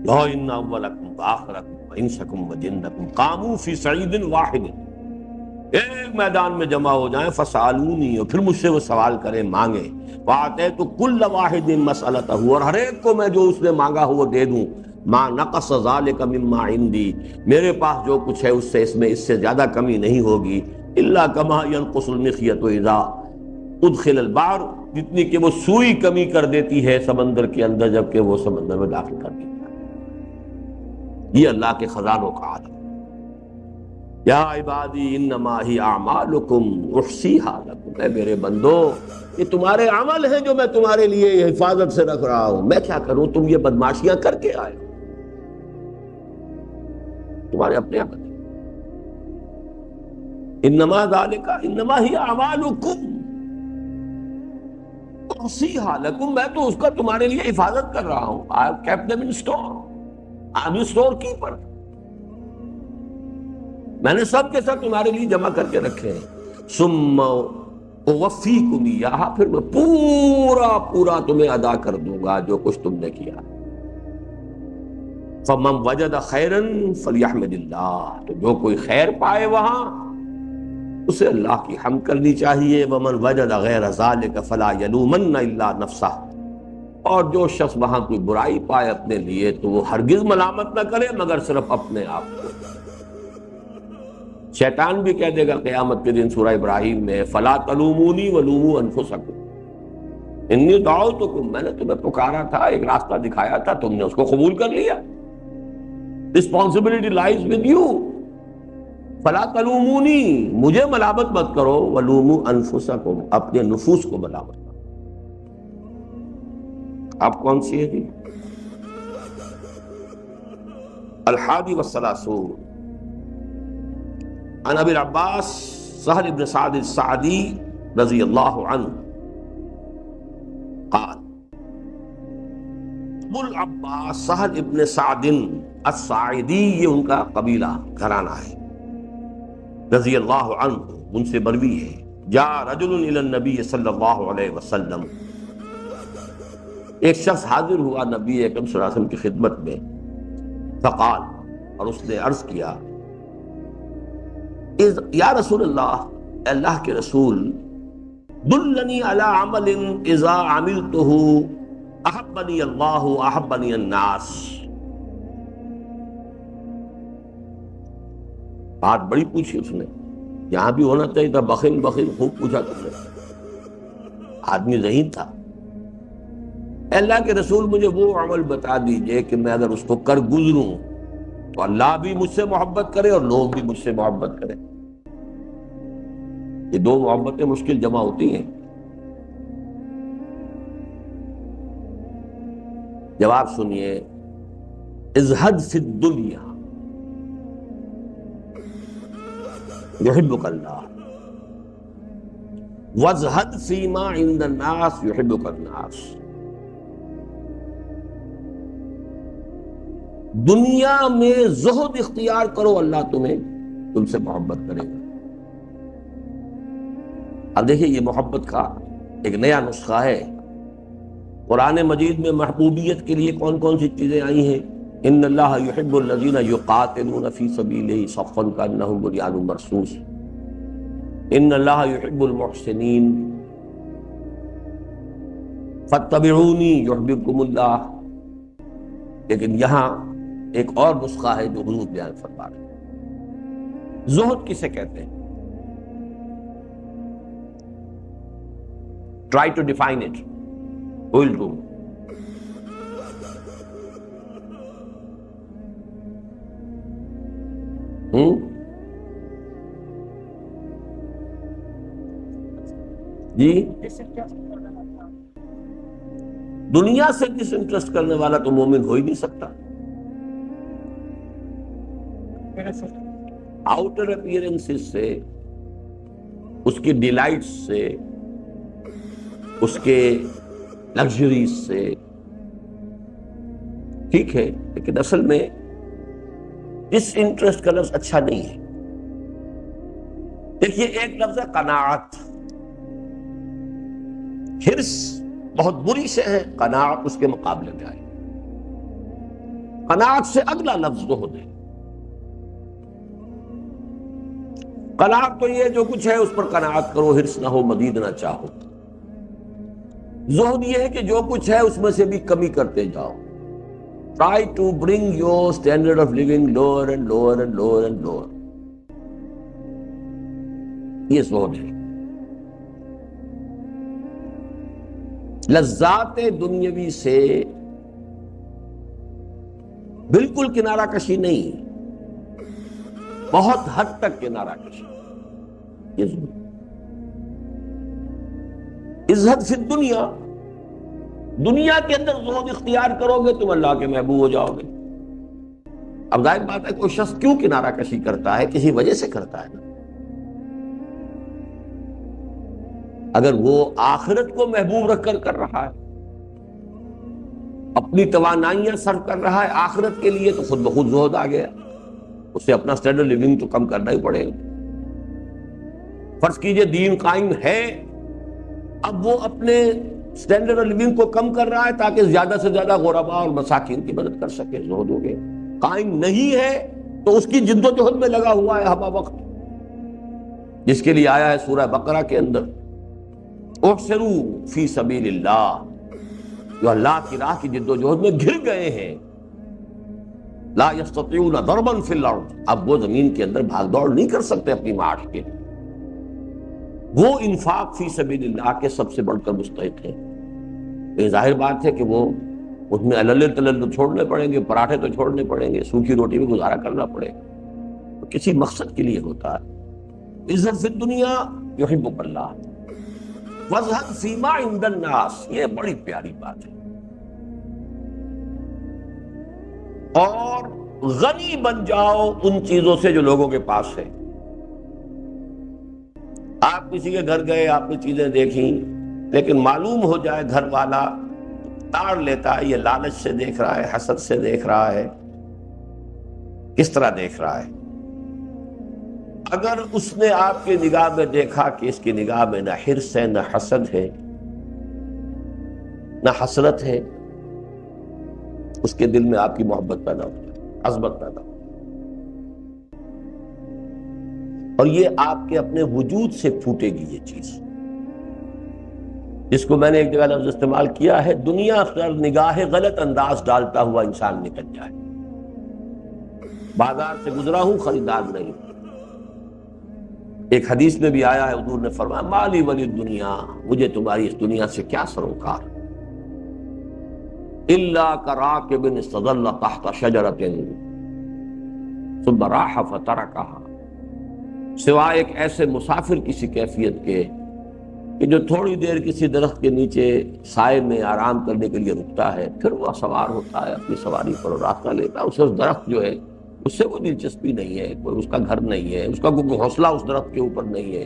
لو ان اولکم وآخرکم وانسکم وجنکم قاموا فی صعید واحد، ایک میدان میں جمع ہو جائیں، فسالونی، اور پھر مجھ سے وہ سوال کریں، مانگیں، فاعطیت کل واحد مسألتہ، اور ہر ایک کو میں جو اس نے مانگا ہو وہ دے دوں، ما نقص ذلک مما عندی، میرے پاس جو کچھ ہے اس سے زیادہ کمی نہیں ہوگی، الا کما ينقص المخیط اذا ادخل البحر، جتنی کہ وہ سوئی کمی کر دیتی ہے سمندر کے اندر جبکہ وہ سمندر میں داخل کر دیتی ہے۔ یہ اللہ کے خزانوں کا عالم۔ یا عبادی انما ہی اعمالکم احصیھا لکم، اے میرے بندو یہ تمہارے عمل ہیں جو میں تمہارے لیے حفاظت سے رکھ رہا ہوں، میں کیا کروں، تم یہ بدماشیاں کر کے آئے ہو، تمہارے اپنے عمل ہیں۔ انما ذالک انما ہی اعمالکم احصیھا لکم، میں تو اس کا تمہارے لیے حفاظت کر رہا ہوں۔ I have kept them in store. I'm your storekeeper. میں نے سب کے سب تمہارے لیے جمع کر کے رکھے ہیں۔ ثم اوفیکم ایہا، پھر میں پورا تمہیں ادا کر دوں گا جو کچھ تم نے کیا۔ فمن وجد خیرا فلیحمد اللہ، تو جو کوئی خیر پائے وہاں اسے اللہ کی حمد کرنی چاہیے۔ ومن وجد غیر ذلک فلا یلومن الا نفسہ، اور جو شخص وہاں کوئی برائی پائے اپنے لیے تو وہ ہرگز ملامت نہ کرے مگر صرف اپنے آپ کو۔ شیطان بھی کہہ دے گا قیامت کے دن سورہ ابراہیم میں، فلا تلومونی ولوموا انفسکم انی دعوتکم، میں نے تمہیں پکارا تھا، ایک راستہ دکھایا تھا، تم نے اس کو قبول کر لیا، responsibility lies with you۔ فلا تلومونی، مجھے ملامت مت کرو، ولوموا انفسکم، اپنے نفوس کو ملامت کرو۔ آپ کون سی ہے جی؟ الحادی والثلاثون عن ابی العباس سہل بن سعد السعدی رضی اللہ عنہ قال، ابو العباس سہل ابن سعد الساعدی، یہ ان کا قبیلہ گھرانہ ہے، رضی اللہ عنہ، ان سے مروی ہے، جاء رجل الی النبی صلی اللہ علیہ وسلم، ایک شخص حاضر ہوا نبی اکرم صلی اللہ علیہ وسلم کی خدمت میں، فقال، اور اس نے عرض کیا، یا رسول اللہ کے رسول، دلنی علی عمل اذا عملته احبنی اللہ احبنی الناس۔ بات بڑی پوچھی اس نے، یہاں بھی ہونا چاہیے تھا، بخیل خوب پوچھا تم نے، آدمی ذہین تھا۔ اللہ کے رسول مجھے وہ عمل بتا دیجئے کہ میں اگر اس کو کر گزروں تو اللہ بھی مجھ سے محبت کرے اور لوگ بھی مجھ سے محبت کرے۔ یہ دو محبتیں مشکل جمع ہوتی ہیں۔ جواب سنیے، ازہد فی الدنیا یحبک اللہ وازہد فیما عند الناس یحبک الناس۔ دنیا میں زہد اختیار کرو، اللہ تم سے محبت کرے گا۔ اب دیکھیے یہ محبت کا ایک نیا نسخہ ہے۔ قرآن مجید میں محبوبیت کے لیے کون کون سی چیزیں آئی ہیں؟ ان اللہ یحب الذین یقاتلون فی سبیلہ صفا کانہم بنیان مرصوص، ان اللہ یحب المحسنین، فاتبعونی یحببکم اللہ۔ لیکن یہاں ایک اور نسخہ ہے جو حضور بیان فرما رہے ہیں۔ زہد کسے کہتے ہیں؟ Try to define it, will do. جی، دنیا سے ڈس انٹرسٹ کرنے والا تو مومن ہو ہی نہیں سکتا۔ آؤٹر اپیئرنس سے، اس کی ڈیلائٹس سے، اس کے لگژریز سے، ٹھیک ہے، لیکن اصل میں ڈس انٹرسٹ کا لفظ اچھا نہیں ہے۔ دیکھیے ایک لفظ ہے قناعت، حرص بہت بری سے ہے، قناعت اس کے مقابلے میں آئی۔ قناعت سے اگلا لفظ زہد ہے۔ قناعت تو یہ جو کچھ ہے اس پر قناعت کرو، حرص نہ ہو، مزید نہ چاہو۔ زہد یہ ہے کہ جو کچھ ہے اس میں سے بھی کمی کرتے جاؤ۔ Try to bring your standard of living lower and lower and lower and lower۔ یہ زہد ہے۔ لذات دنیاوی سے بالکل کنارہ کشی نہیں، بہت حد تک کنارہ کشی۔ یہ زہد۔ ازہد فی الدنیا، دنیا کے اندر زہد اختیار کرو گے تم اللہ کے محبوب ہو جاؤ گے۔ اب ظاہر بات ہے کوئی شخص کیوں کنارہ کشی کرتا ہے؟ کسی وجہ سے کرتا ہے نا۔ اگر وہ آخرت کو محبوب رکھ کر رہا ہے، اپنی توانائیاں صرف کر رہا ہے آخرت کے لیے، تو خود بخود زہد آ گیا، اسے اپنا اسٹینڈرڈ لیونگ تو کم کرنا ہی پڑے گا۔ فرض کیجئے دین قائم ہے، اب وہ اپنے اسٹینڈرڈ لیونگ کو کم کر رہا ہے تاکہ زیادہ سے زیادہ غرباء اور مساکین کی مدد کر سکے، زہد ہو گئے۔ قائم نہیں ہے تو اس کی جد و جہد میں لگا ہوا ہے ہمہ وقت، جس کے لیے آیا ہے سورہ بقرہ کے اندر احسروا فی سبیل اللہ، جو اللہ کی راہ کی جد و جہد میں گھر گئے ہیں۔ لا یستطیعون ضربا فی الارض، اب وہ زمین کے اندر بھاگ دوڑ نہیں کر سکتے اپنی معاش کے، وہ انفاق فی سبیل اللہ کے سب سے بڑھ کر مستحق ہیں۔ یہ ظاہر بات ہے کہ وہ اس میں علل تلل تو چھوڑنے پڑیں گے، پراٹھے تو چھوڑنے پڑیں گے، سوکھی روٹی میں گزارا کرنا پڑے گا، تو کسی مقصد کے لیے ہوتا ہے۔ عزت فی الدنیا یحبک اللہ وازہد فیما عند الناس، یہ بڑی پیاری بات ہے۔ اور غنی بن جاؤ ان چیزوں سے جو لوگوں کے پاس ہے۔ آپ کسی کے گھر گئے، آپ نے چیزیں دیکھیں، لیکن معلوم ہو جائے گھر والا تاڑ لیتا ہے، یہ لالچ سے دیکھ رہا ہے، حسد سے دیکھ رہا ہے، کس طرح دیکھ رہا ہے۔ اگر اس نے آپ کی نگاہ میں دیکھا کہ اس کی نگاہ میں نہ حرص ہے، نہ حسد ہے، نہ حسرت ہے، اس کے دل میں آپ کی محبت پیدا ہو جائے، عظمت پیدا ہو، اور یہ آپ کے اپنے وجود سے پھوٹے گی یہ چیز، جس کو میں نے ایک جگہ لفظ استعمال کیا ہے، دنیا پر نگاہ غلط انداز ڈالتا ہوا انسان نکل جائے۔ بازار سے گزرا ہوں، خریدار نہیں۔ ایک حدیث میں بھی آیا ہے، حضور نے فرمایا مالی ولی دنیا، مجھے تمہاری اس دنیا سے کیا سروکار، الا کراکب استظل تحت شجرۃ ثم راح فترکها، سوائے ایک ایسے مسافر کسی کیفیت کے کہ جو تھوڑی دیر کسی درخت کے نیچے سائے میں آرام کرنے کے لیے رکتا ہے، پھر وہ سوار ہوتا ہے اپنی سواری پر اور راستہ لیتا ہے. اسے اس درخت جو ہے اس سے کوئی دلچسپی نہیں ہے، کوئی اس کا گھر نہیں ہے، اس کا کوئی گھونسلہ اس درخت کے اوپر نہیں ہے.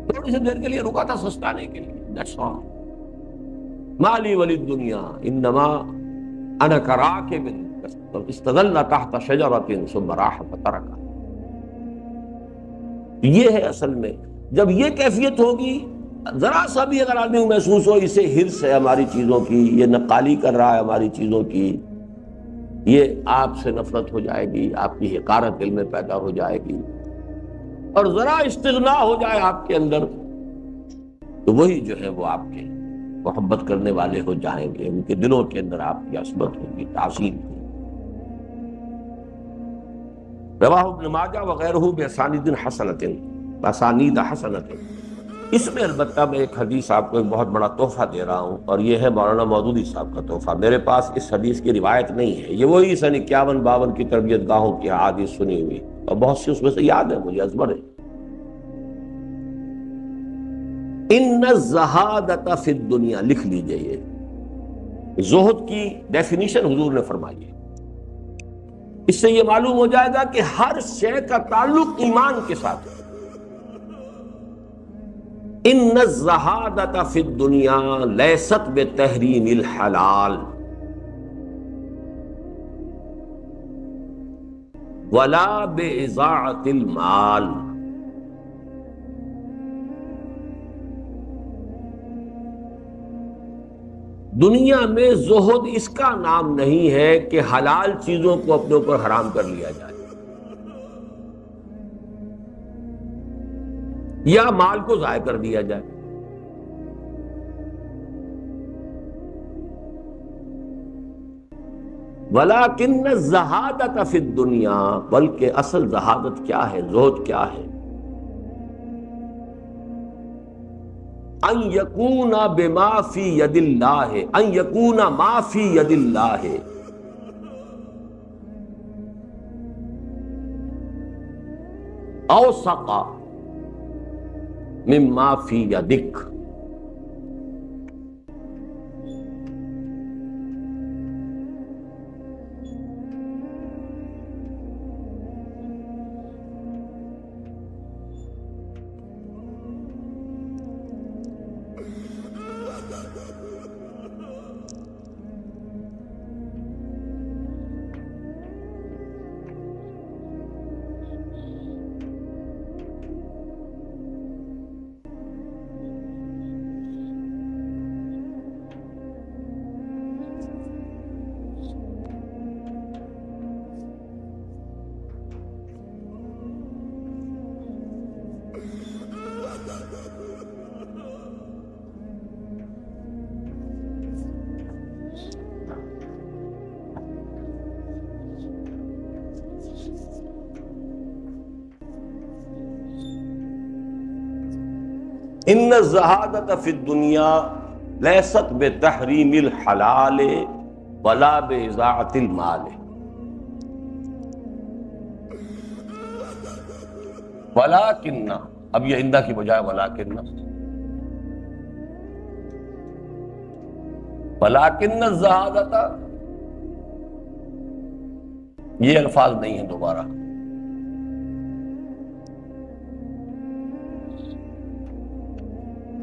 تھوڑی سی دیر کے لیے رکا تھا سستانے کے لیے. That's all. مالی ولی دنیا انما انا کراکب استظل تحت شجرۃ ثم راح فترکا. یہ ہے اصل میں جب یہ کیفیت ہوگی، ذرا سا بھی اگر آدمی کو محسوس ہو اسے ہرس ہے ہماری چیزوں کی، یہ نقالی کر رہا ہے ہماری چیزوں کی، یہ آپ سے نفرت ہو جائے گی، آپ کی حقارت دل میں پیدا ہو جائے گی. اور ذرا استغنا ہو جائے آپ کے اندر تو وہی جو ہے وہ آپ کے محبت کرنے والے ہو جائیں گے، ان کے دلوں کے اندر آپ کی عصمت ہوگی، تاثیر ہوگی. رواہ ابن ماجہ وغیرہ باسانید حسنۃ، باسانید حسنۃ. اس میں البتہ میں ایک حدیث آپ کو ایک بہت بڑا تحفہ دے رہا ہوں، اور یہ ہے مولانا مودودی صاحب کا تحفہ. میرے پاس اس حدیث کی روایت نہیں ہے، یہ وہی سن 51-52 کی تربیت گاہوں کی حدیث سنی ہوئی، اور بہت سی اس میں سے یاد ہے مجھے، ازبر ہے. ان الزہادۃ فی الدنیا، لکھ لیجئے یہ زہد کی ڈیفینیشن حضور نے فرمائی ہے. اس سے یہ معلوم ہو جائے گا کہ ہر شے کا تعلق ایمان کے ساتھ ہے. ان الزہادۃ فی الدنیا لیست بتحریم الحلال ولا باضاعۃ المال. دنیا میں زہد اس کا نام نہیں ہے کہ حلال چیزوں کو اپنے اوپر حرام کر لیا جائے یا مال کو ضائع کر دیا جائے. وَلَكِنَّ الزَّهَادَةَ فِي الدُّنْيَا، بلکہ اصل زہادت کیا ہے، زہد کیا ہے؟ ان یکون بما فی ید اللہ، ان یکون ما فی ید اللہ اوثق مما فی یدک. ان الزہادۃ فی الدنیا لیست بتحریم الحلال ولا باضاعۃ المال ولکن، اب یہ اندہ کی بجائے ولکن الزہادۃ، یہ الفاظ نہیں ہیں دوبارہ.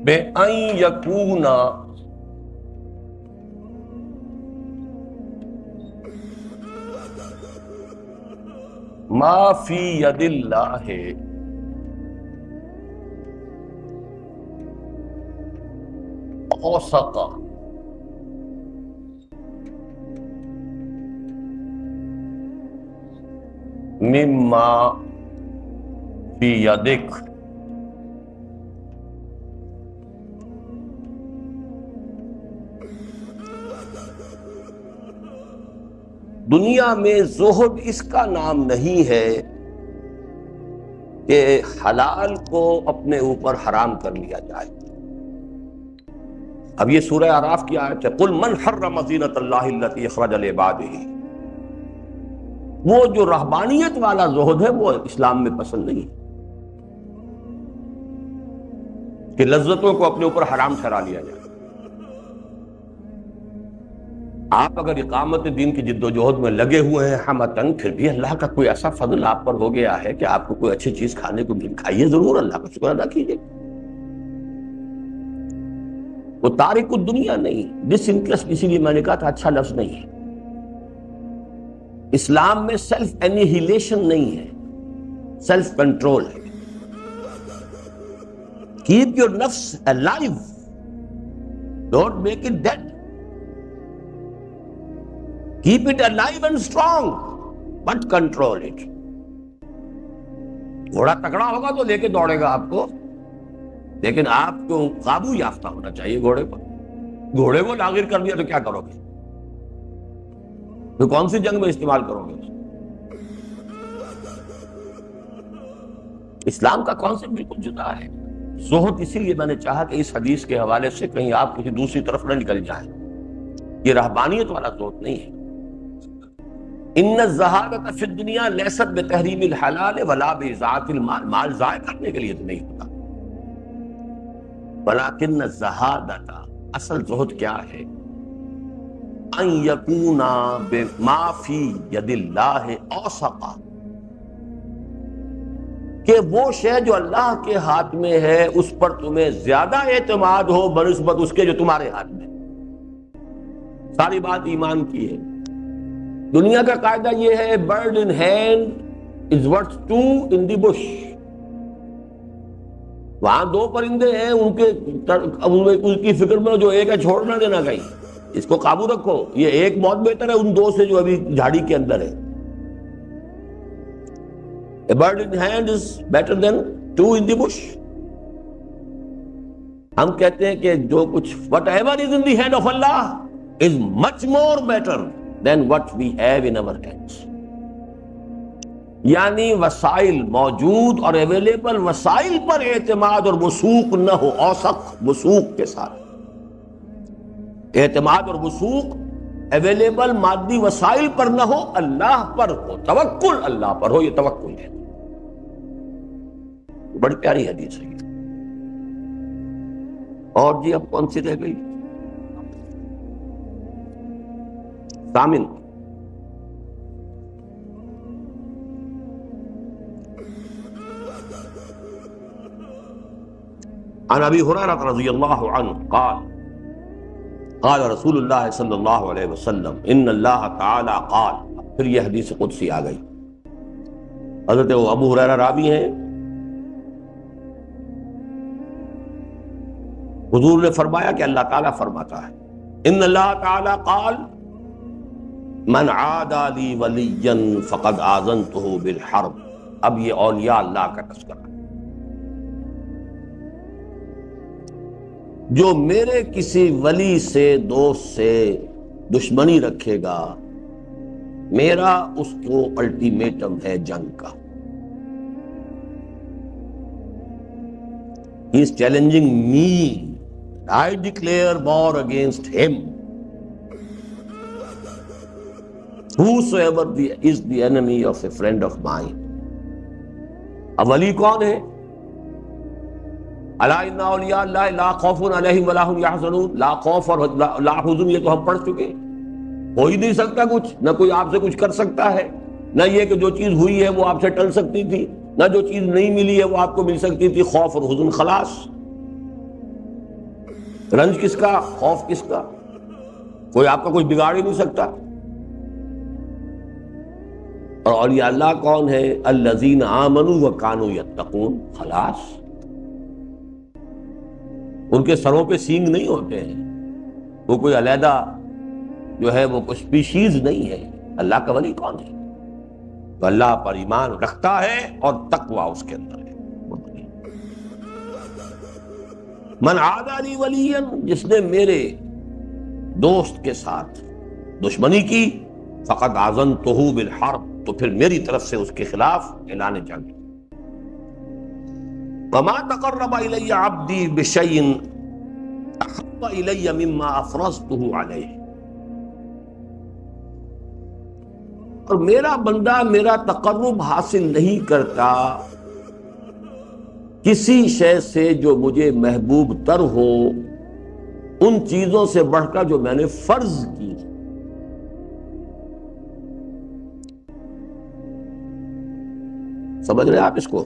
بِأَن يَكُونَ مَا فِي يَدِ اللَّهِ أَوْثَقَ مِمَّا فِي يَدِكَ. دنیا میں زہد اس کا نام نہیں ہے کہ حلال کو اپنے اوپر حرام کر لیا جائے. اب یہ سورہ اعراف کی آیت ہے، قل من حرم زینۃ اللہ التی اخرج لعبادہ. وہ جو رہبانیت والا زہد ہے وہ اسلام میں پسند نہیں. کہ لذتوں کو اپنے اوپر حرام ٹھہرا لیا جائے. آپ اگر اقامت دین کی جد و جہد میں لگے ہوئے ہیں ہمتن، پھر بھی اللہ کا کوئی ایسا فضل آپ پر ہو گیا ہے کہ آپ کو کوئی اچھی چیز کھانے کو مل، کھائیے ضرور، اللہ کا شکر ادا کیجیے. وہ تارک الدنیا نہیں، ڈس انٹرسٹ، اسی لیے میں نے کہا تھا اچھا لفظ نہیں ہے. اسلام میں سیلف انیہیلیشن نہیں ہے، سیلف کنٹرول ہے. کیپ یور نفس alive, don't make it did. Keep it alive and strong, but control it. گھوڑا تکڑا ہوگا تو لے کے دوڑے گا آپ کو، لیکن آپ کو قابو یافتہ ہونا چاہیے گھوڑے پر. گھوڑے کو لاغر کر دیا تو کیا کرو گے؟ تو کون سی جنگ میں استعمال کرو گے؟ اسلام کا کانسیپٹ بالکل جدا ہے. زہد اسی لیے میں نے چاہا کہ اس حدیث کے حوالے سے کہیں آپ کسی دوسری طرف نہ نکل جائیں. یہ رہبانیت والا زہد نہیں ہے. ان الزہادۃ فی الدنیا لیست بتحریم الحلال ولا باضاعۃ المال، مال ضائع کرنے کے لیے تو نہیں ہوتا. ولکن الزہادۃ، اصل زہد کیا ہے؟ ان یکون بما فی ید اللہ اوثق، کہ وہ شے جو اللہ کے ہاتھ میں ہے اس پر تمہیں زیادہ اعتماد ہو بنسبت اس کے جو تمہارے ہاتھ میں. ساری بات ایمان کی ہے. دنیا کا قاعدہ یہ ہے، bird in hand is worth to in the Bush. وہاں دو پرندے ہیں، ان کی فکر میں جو ایک ہے چھوڑ نہ دینا کہیں، اس کو قابو رکھو. یہ ایک بہت بہتر ہے ان دو سے جو ابھی جھاڑی کے اندر ہے. A bird in hand is better than two in the bush. ہم کہتے ہیں کہ جو کچھ whatever is in the hand of Allah is much more better than what we have in our hands. یعنی وسائل موجود اور اویلیبل وسائل پر اعتماد اور وثوق نہ ہو، اوثق وثوق کے ساتھ اعتماد اور وثوق اویلیبل مادی وسائل پر نہ ہو، اللہ پر ہو، توکل اللہ پر ہو. یہ توکل ہے. بڑی پیاری حدیث ہے. اور جی اب کون سی رہ گئی؟ ثامن، عن ابی ہریرہ رضی اللہ عنہ قال قال رسول اللہ صلی اللہ علیہ وسلم ان اللہ تعالی قال. پھر یہ حدیث قدسی آ گئی. حضرت ابو ہریرہ راوی ہیں. حضور نے فرمایا کہ اللہ تعالیٰ فرماتا ہے، ان اللہ تعالیٰ قال من عادى لي وليا فقد آذنته بالحرب. اب یہ اولیاء اللہ کا تذکرہ ہے. جو میرے کسی ولی سے، دوست سے دشمنی رکھے گا، میرا اس کو الٹیمیٹم ہے جنگ کا. He is challenging me. I declare war against him. Whosoever is the enemy of a friend of mine. اب ولی کون ہے؟ الا ان اولیاء اللہ لا خوف علیہم ولا هم يحزنون. لا خوف اور لا حزن یہ تو ہم پڑھ چکے. ہو ہی نہیں سکتا کچھ، نہ کوئی آپ سے کچھ کر سکتا ہے، نہ یہ کہ جو چیز ہوئی ہے وہ آپ سے ٹل سکتی تھی، نہ جو چیز نہیں ملی ہے وہ آپ کو مل سکتی تھی. خوف اور حزن خلاص. رنج کس کا؟ خوف کس کا؟ کوئی آپ کا کوئی بگاڑ ہی نہیں سکتا. اور اولیاء اللہ کون ہے؟ الذین آمنوا وکانوا یتقون. خلاص. ان کے سروں پہ سینگ نہیں ہوتے ہیں، وہ کوئی علیحدہ جو ہے وہ کوئی اسپیشیز نہیں ہے. اللہ کا ولی کون ہے؟ تو اللہ پر ایمان رکھتا ہے اور تقوی اس کے اندر ہے. من عادى لي وليا، جس نے میرے دوست کے ساتھ دشمنی کی، فقد آذنته بالحرب، تو پھر میری طرف سے اس کے خلاف اعلان جنگ. وما تقرب الي عبدي بشيء احب الي مما افرضته عليه. اور میرا بندہ میرا تقرب حاصل نہیں کرتا کسی شے سے جو مجھے محبوب تر ہو ان چیزوں سے بڑھ کر جو میں نے فرض کی. سمجھ رہے آپ اس کو؟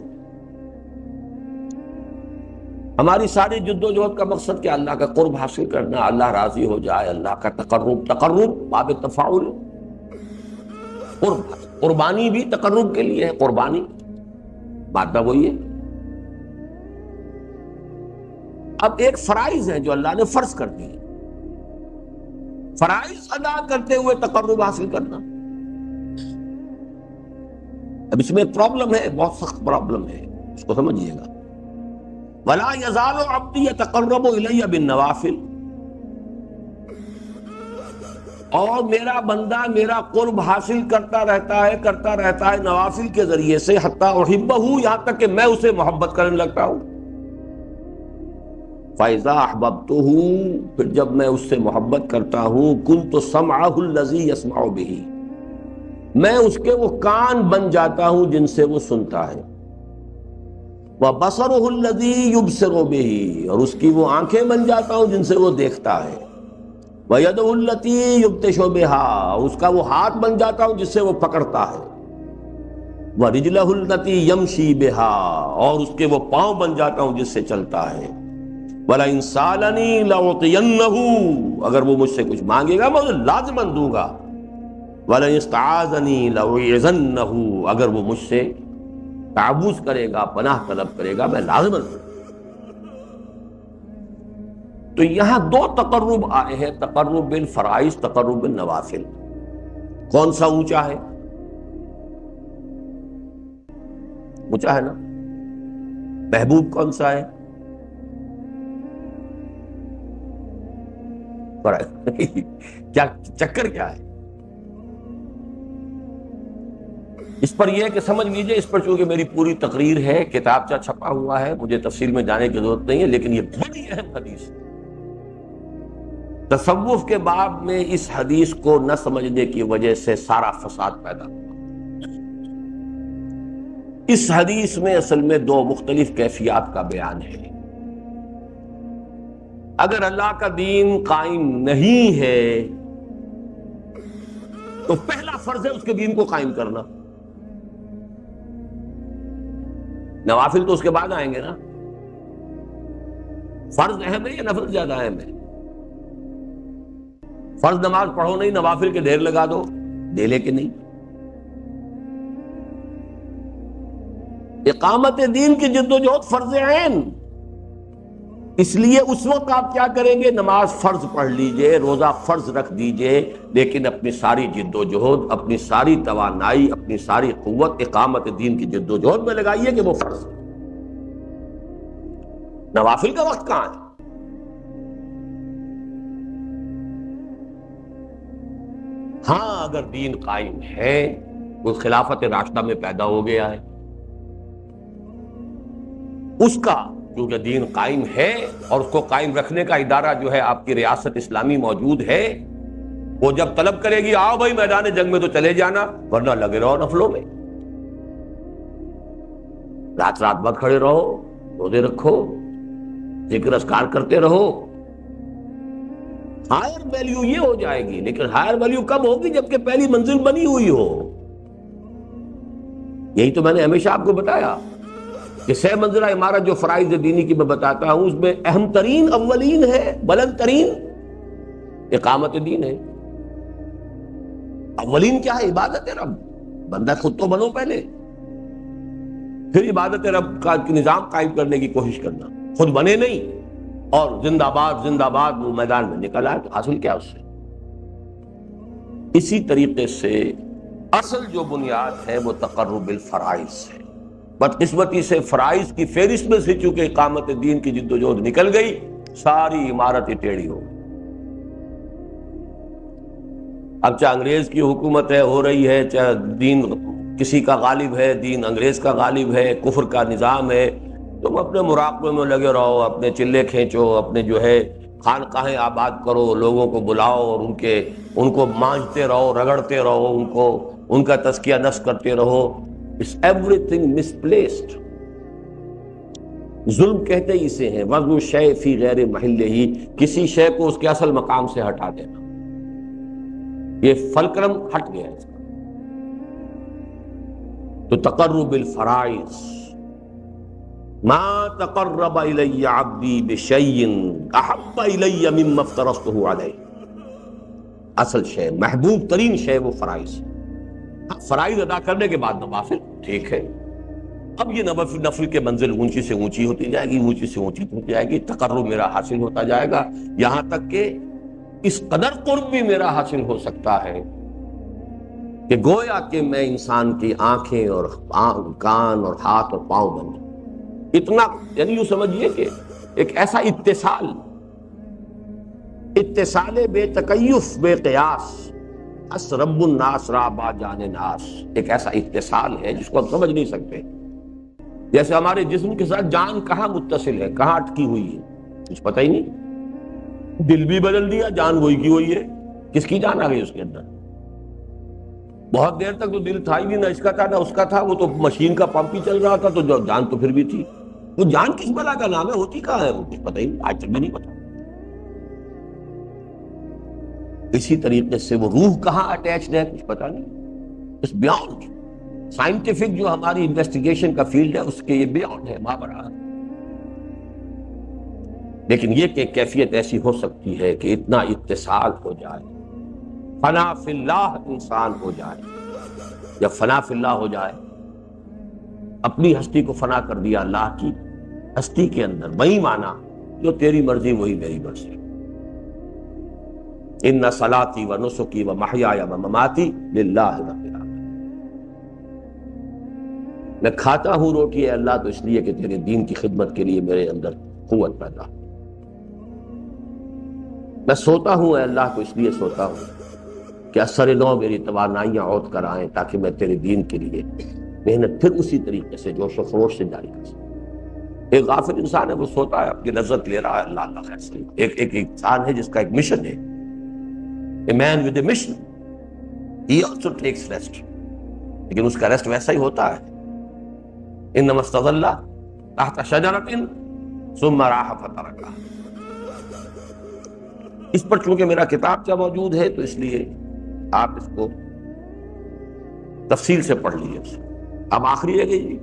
ہماری ساری جد و جہد کا مقصد کیا؟ اللہ کا قرب حاصل کرنا، اللہ راضی ہو جائے، اللہ کا تقرب باب تفاعل. قربانی بھی تقرب کے لیے ہے، قربانی مادہ وہی ہے. اب ایک فرائض ہیں جو اللہ نے فرض کر دی، فرائض ادا کرتے ہوئے تقرب حاصل کرنا. اب اس میں ایک پرابلم ہے، بہت سخت پرابلم ہے، اس کو سمجھیے گا. وَلَا يَزَالُ عَبْدِي يَتَقَرَّبُ إِلَيَّ بِالنَّوَافِلِ، اور میرا بندہ میرا قرب حاصل کرتا رہتا ہے نوافل کے ذریعے سے، حتیٰ أُحِبَّهُ، یہاں تک کہ میں اسے محبت کرنے لگتا ہوں. فَإِذَا أَحْبَبْتُهُ، پھر جب میں اس سے محبت کرتا ہوں، كُنْتُ سَمْعَهُ الَّذِي يَسْمَعُ بِهِ، میں اس کے وہ کان بن جاتا ہوں جن سے وہ سنتا ہے. وَبَصَرُهُ الَّذِي يُبْصِرُ بِهِ، اور اس کی وہ آنکھیں بن جاتا ہوں جن سے وہ دیکھتا ہے. وَيَدُهُ الَّتِي يُبْطِشُ بِهَا، اس کا وہ ہاتھ بن جاتا ہوں جس سے وہ پکڑتا ہے. وَرِجْلَهُ الَّتِي يَمْشِي بِهَا، اور اس کے وہ پاؤں بن جاتا ہوں جس سے چلتا ہے. وَلَئِن سَأَلَنِي لَأُعْطِيَنَّهُ، اگر وہ مجھ سے کچھ مانگے گا میں اسے لازماً دوں گا. وَلَئِن اسْتَعَاذَنِي لَأُعِيذَنَّهُ، اگر وہ مجھ سے تعوذ کرے گا، پناہ طلب کرے گا، میں لازماً دوں گا. تو یہاں دو تقرب آئے ہیں، تقرب بالفرائض، تقرب بالنوافل. کون سا اونچا ہے؟ اونچا ہے نا. محبوب کون سا ہے؟ کیا چکر کیا ہے اس پر؟ یہ کہ سمجھ لیجئے، اس پر چونکہ میری پوری تقریر ہے، کتابچہ چھپا ہوا ہے، مجھے تفصیل میں جانے کی ضرورت نہیں ہے، لیکن یہ بڑی اہم حدیث ہے. تصوف کے باب میں اس حدیث کو نہ سمجھنے کی وجہ سے سارا فساد پیدا ہوا. اس حدیث میں اصل میں دو مختلف کیفیات کا بیان ہے. اگر اللہ کا دین قائم نہیں ہے تو پہلا فرض ہے اس کے دین کو قائم کرنا. نوافل تو اس کے بعد آئیں گے نا. فرض اہم ہے یا نفل زیادہ اہم ہے؟ فرض نماز پڑھو نہیں، نوافل کے ڈھیر لگا دو، دے لے کے نہیں. اقامت دین کی جد و جہد فرض عین. اس لیے اس وقت آپ کیا کریں گے؟ نماز فرض پڑھ لیجئے، روزہ فرض رکھ دیجئے، لیکن اپنی ساری جد و جہد، اپنی ساری توانائی، اپنی ساری قوت اقامت دین کی جد و جہد میں لگائیے کہ وہ فرض. نوافل کا وقت کہاں ہے؟ ہاں اگر دین قائم ہے، وہ خلافت راشدہ میں پیدا ہو گیا ہے، اس کا کیونکہ دین قائم ہے اور اس کو قائم رکھنے کا ادارہ جو ہے آپ کی ریاست اسلامی موجود ہے، وہ جب طلب کرے گی آؤ بھائی میدان جنگ میں تو چلے جانا، ورنہ لگے رہو نفلوں میں، رات رات بھر کھڑے رہو، روزے رکھو، ذکر اذکار کرتے رہو. ہائر ویلیو یہ ہو جائے گی، لیکن ہائر ویلیو کب ہوگی؟ جبکہ پہلی منزل بنی ہوئی ہو. یہی تو میں نے ہمیشہ آپ کو بتایا کہ 6 منزلہ عمارت جو فرائض دینی کی میں بتاتا ہوں، اس میں اہم ترین اولین ہے، بلند ترین اقامت دین ہے. اولین کیا ہے؟ عبادت رب. بندہ خود تو بنو پہلے، پھر عبادت رب کا نظام قائم کرنے کی کوشش کرنا. خود بنے نہیں اور زندہ باد وہ میدان میں نکل آئے تو حاصل کیا اس سے؟ اسی طریقے سے اصل جو بنیاد ہے وہ تقرب بالفرائض ہے. بدقسمتی سے فرائض کی فہرست میں سے چونکہ اقامت دین کی جد و جہد نکل گئی، ساری عمارت ٹیڑھی ہو گئی. اب چاہے انگریز کی حکومت ہے ہو رہی ہے، چاہے دین کسی کا غالب ہے، دین انگریز کا غالب ہے، کفر کا نظام ہے، تم اپنے مراقبے میں لگے رہو، اپنے چلے کھینچو، اپنے جو ہے خانقاہیں آباد کرو، لوگوں کو بلاؤ اور ان کو مانجتے رہو، رگڑتے رہو، ان کا تزکیہ نفس کرتے رہو. It's everything misplaced. ظلم کہتے ہی اسے ہیں، وضع الشیء فی غیر محلہ، کسی شے کو اس کے اصل مقام سے ہٹا دینا، یہ فلکرم ہٹ گیا اس کا۔ تو تقرب الفرائض، ما تقرب الی عبدی بشیء احب الی مما افترضته علیہ، اصل شے، محبوب ترین شے وہ فرائض، فرائض ادا کرنے کے بعد نوافل ٹھیک ہے، اب یہ نفل کے منزل اونچی سے اونچی ہوتی جائے گی، اونچی سے اونچی ہوتی جائے گی، تقرب میرا حاصل ہوتا جائے گا، یہاں تک کہ اس قدر قرب بھی میرا حاصل ہو سکتا ہے کہ گویا کہ میں انسان کی آنکھیں اور کان اور ہاتھ اور پاؤں بن جاؤں، اتنا، یعنی یوں سمجھیے کہ ایک ایسا اتصال بے تکیف بے قیاس، اس رب الناس را با جان ناس، ایک ایسا اتصال ہے جس کو ہم سمجھ نہیں سکتے، جیسے ہمارے جسم کے ساتھ جان کہاں متصل ہے، کہاں اٹکی ہوئی ہے، کچھ پتہ ہی نہیں، دل بھی بدل دیا، جان وہی کی وہی ہے، کس کی جان آ گئی اس کے اندر؟ بہت دیر تک تو دل تھا ہی نہیں، نہ اس کا تھا نہ اس کا تھا، وہ تو مشین کا پمپ ہی چل رہا تھا، تو جو جان تو پھر بھی تھی، وہ جان کس بلا کا نام ہے، ہوتی کہاں ہے، وہ کچھ پتہ ہی نہیں، آج تک بھی نہیں پتا۔ اسی طریقے سے وہ روح کہاں اٹیچڈ ہے کچھ پتہ نہیں، اس بیانڈ سائنٹیفک جو ہماری انویسٹیگیشن کا فیلڈ ہے اس کے یہ بیانڈ ہے، مابرا۔ لیکن یہ کہ کیفیت ایسی ہو سکتی ہے کہ اتنا اتصال ہو جائے، فنا فی اللہ انسان ہو جائے، جب فنا فی اللہ ہو جائے، اپنی ہستی کو فنا کر دیا اللہ کی ہستی کے اندر، وہی مانا جو تیری مرضی وہی میری مرضی، ان صلاتی و نسکی و محیای و مماتی للہ رب العالمین، میں کھاتا ہوں روٹی اے اللہ تو اس لیے کہ تیرے دین کی خدمت کے لیے میرے اندر قوت پیدا ہو، میں سوتا ہوں اے اللہ تو اس لیے سوتا ہوں کہ اثر نو میری توانائیاں عود کر آئیں تاکہ میں تیرے دین کے لیے محنت پھر اسی طریقے سے جوش و خروش سے جاری کر سکوں۔ ایک غافل انسان ہے، وہ سوتا ہے، اپنی لذت لے رہا ہے، اللہ اللہ خیر سے۔ ایک انسان ہے جس کا ایک مشن ہے، a man with a mission, he also takes rest، لیکن اس کا ریسٹ ویسا ہی ہوتا ہے، انما استظل تحت شجرۃ ثم راح فترکها۔ اس پر چونکہ میرا کتابچہ موجود ہے تو اس لیے آپ اس کو تفصیل سے پڑھ لیجیے۔ اب آخری ہے گئی جی،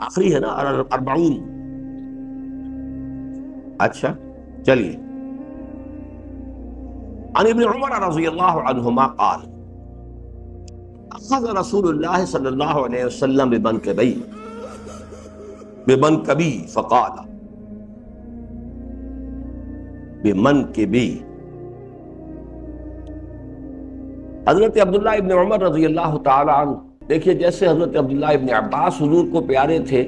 آخری ہے نا 40۔ اچھا چلیے، عن ابن عمر رضی اللہ عنہما قال اخذ رسول اللہ صلی اللہ علیہ وسلم بمنکبی فقال بمنکبی، حضرت عبداللہ ابن عمر رضی اللہ تعالی عنہ، دیکھیے جیسے حضرت عبداللہ ابن عباس حضور کو پیارے تھے،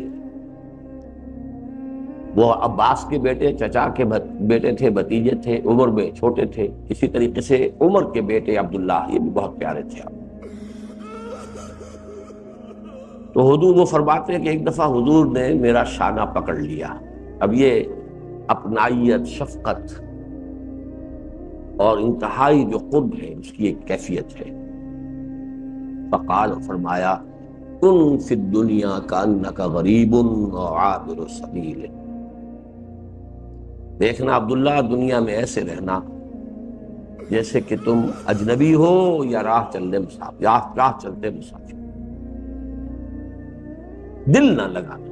وہ عباس کے بیٹے، چچا کے بیٹے تھے، بھتیجے تھے، عمر میں چھوٹے تھے، اسی طریقے سے عمر کے بیٹے عبداللہ یہ بھی بہت پیارے تھے آپ۔ تو حضور وہ فرماتے ہیں کہ ایک دفعہ حضور نے میرا شانہ پکڑ لیا، اب یہ اپنائیت، شفقت اور انتہائی جو قرب ہے اس کی ایک کیفیت ہے۔ فقال، فرمایا، کن فی الدنیا کانک غریب وعابر سبیل، دیکھنا عبداللہ دنیا میں ایسے رہنا جیسے کہ تم اجنبی ہو یا راہ چلتے مسافر، دل نہ لگانا۔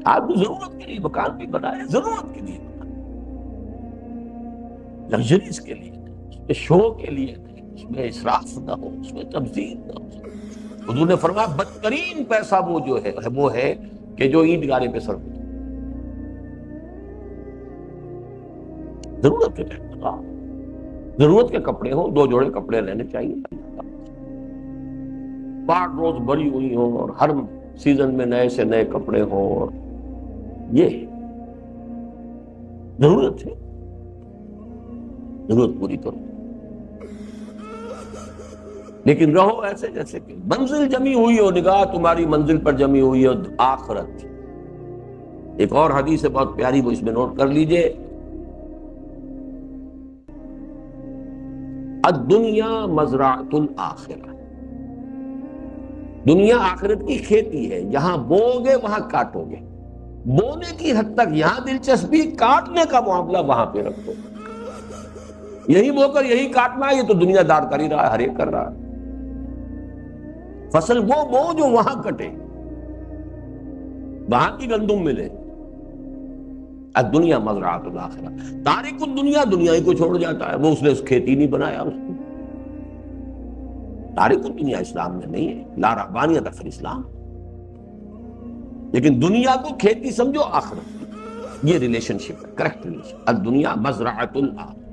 آپ نے ضرورت کے لیے مکان بھی بنایا، ضرورت کے لیے بنایا، لگژریز کے لیے نہیں، اس میں شو کے لیے نہیں، اس میں اسراف نہ ہو، اس میں تبذیر نہ ہو۔ حضور نے فرمایا بدترین پیسہ وہ ہے کہ جو عید گانے پہ صرف ہوتا، ضرورت کے ٹائم، ضرورت کے کپڑے ہوں، 2 جوڑے کپڑے رہنے چاہیے، بار روز بڑی ہوئی ہوں اور ہر سیزن میں نئے سے نئے کپڑے ہوں، اور یہ ضرورت ہے، ضرورت پوری کرو، لیکن رہو ایسے جیسے کہ منزل جمی ہوئی ہو، نگاہ تمہاری منزل پر جمی ہوئی ہو، آخرت۔ ایک اور حدیث ہے بہت پیاری، وہ اس میں نوٹ کر لیجئے، الدنیا مزرعۃ الآخرہ، دنیا آخرت کی کھیتی ہے، جہاں بو گے وہاں کاٹو گے، بونے کی حد تک یہاں دلچسپی، کاٹنے کا معاملہ وہاں پہ رکھو، یہی بو کر یہی کاٹنا ہے، یہ تو دنیا دار کر ہی رہا ہے، ہر ایک کر رہا ہے، فصل وہ بو جو وہاں کٹے، وہاں کی گندم ملے۔ الدنیا مزرعۃ الآخرہ، تارک الدنیا، دنیا ہی کو چھوڑ جاتا ہے، وہ اس نے اس کھیتی نہیں بنایا اس کو، تارک الدنیا اسلام میں نہیں ہے، لا رہبانیت فی الاسلام، لیکن دنیا کو کھیتی سمجھو، آخرت، یہ ریلیشن شپ ہے، کریکٹ ریلیشن۔ الدنیا مزرعۃ الآخرہ،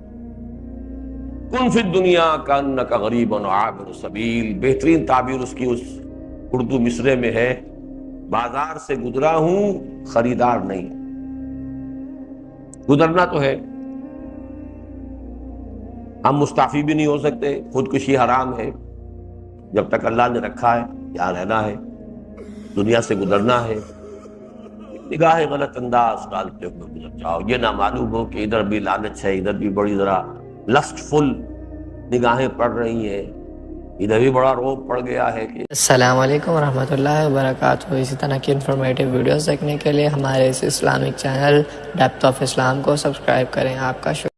کن فی الدنیا کانک غریب عابر سبیل، بہترین تعبیر اس کی اس اردو مصرے میں ہے، بازار سے گزرا ہوں خریدار نہیں، گزرنا تو ہے، ہم مستعفی بھی نہیں ہو سکتے، خودکشی حرام ہے، جب تک اللہ نے رکھا ہے یہاں رہنا ہے، دنیا سے گزرنا ہے، نگاہ غلط انداز ڈالتے ہوئے گزر جاؤ، یہ نہ معلوم ہو کہ ادھر بھی لالچ ہے، ادھر بھی بڑی ذرا لسٹ فل نگاہیں پڑ رہی ہیں، ادھر بھی بڑا روب پڑ گیا ہے کہ۔ السلام علیکم ورحمۃ اللہ وبرکاتہ۔ اسی طرح کی انفارمیٹیو ویڈیوز دیکھنے کے لیے ہمارے اس اسلامک چینل ڈیپتھ آف اسلام کو سبسکرائب کریں۔ آپ کا شکریہ۔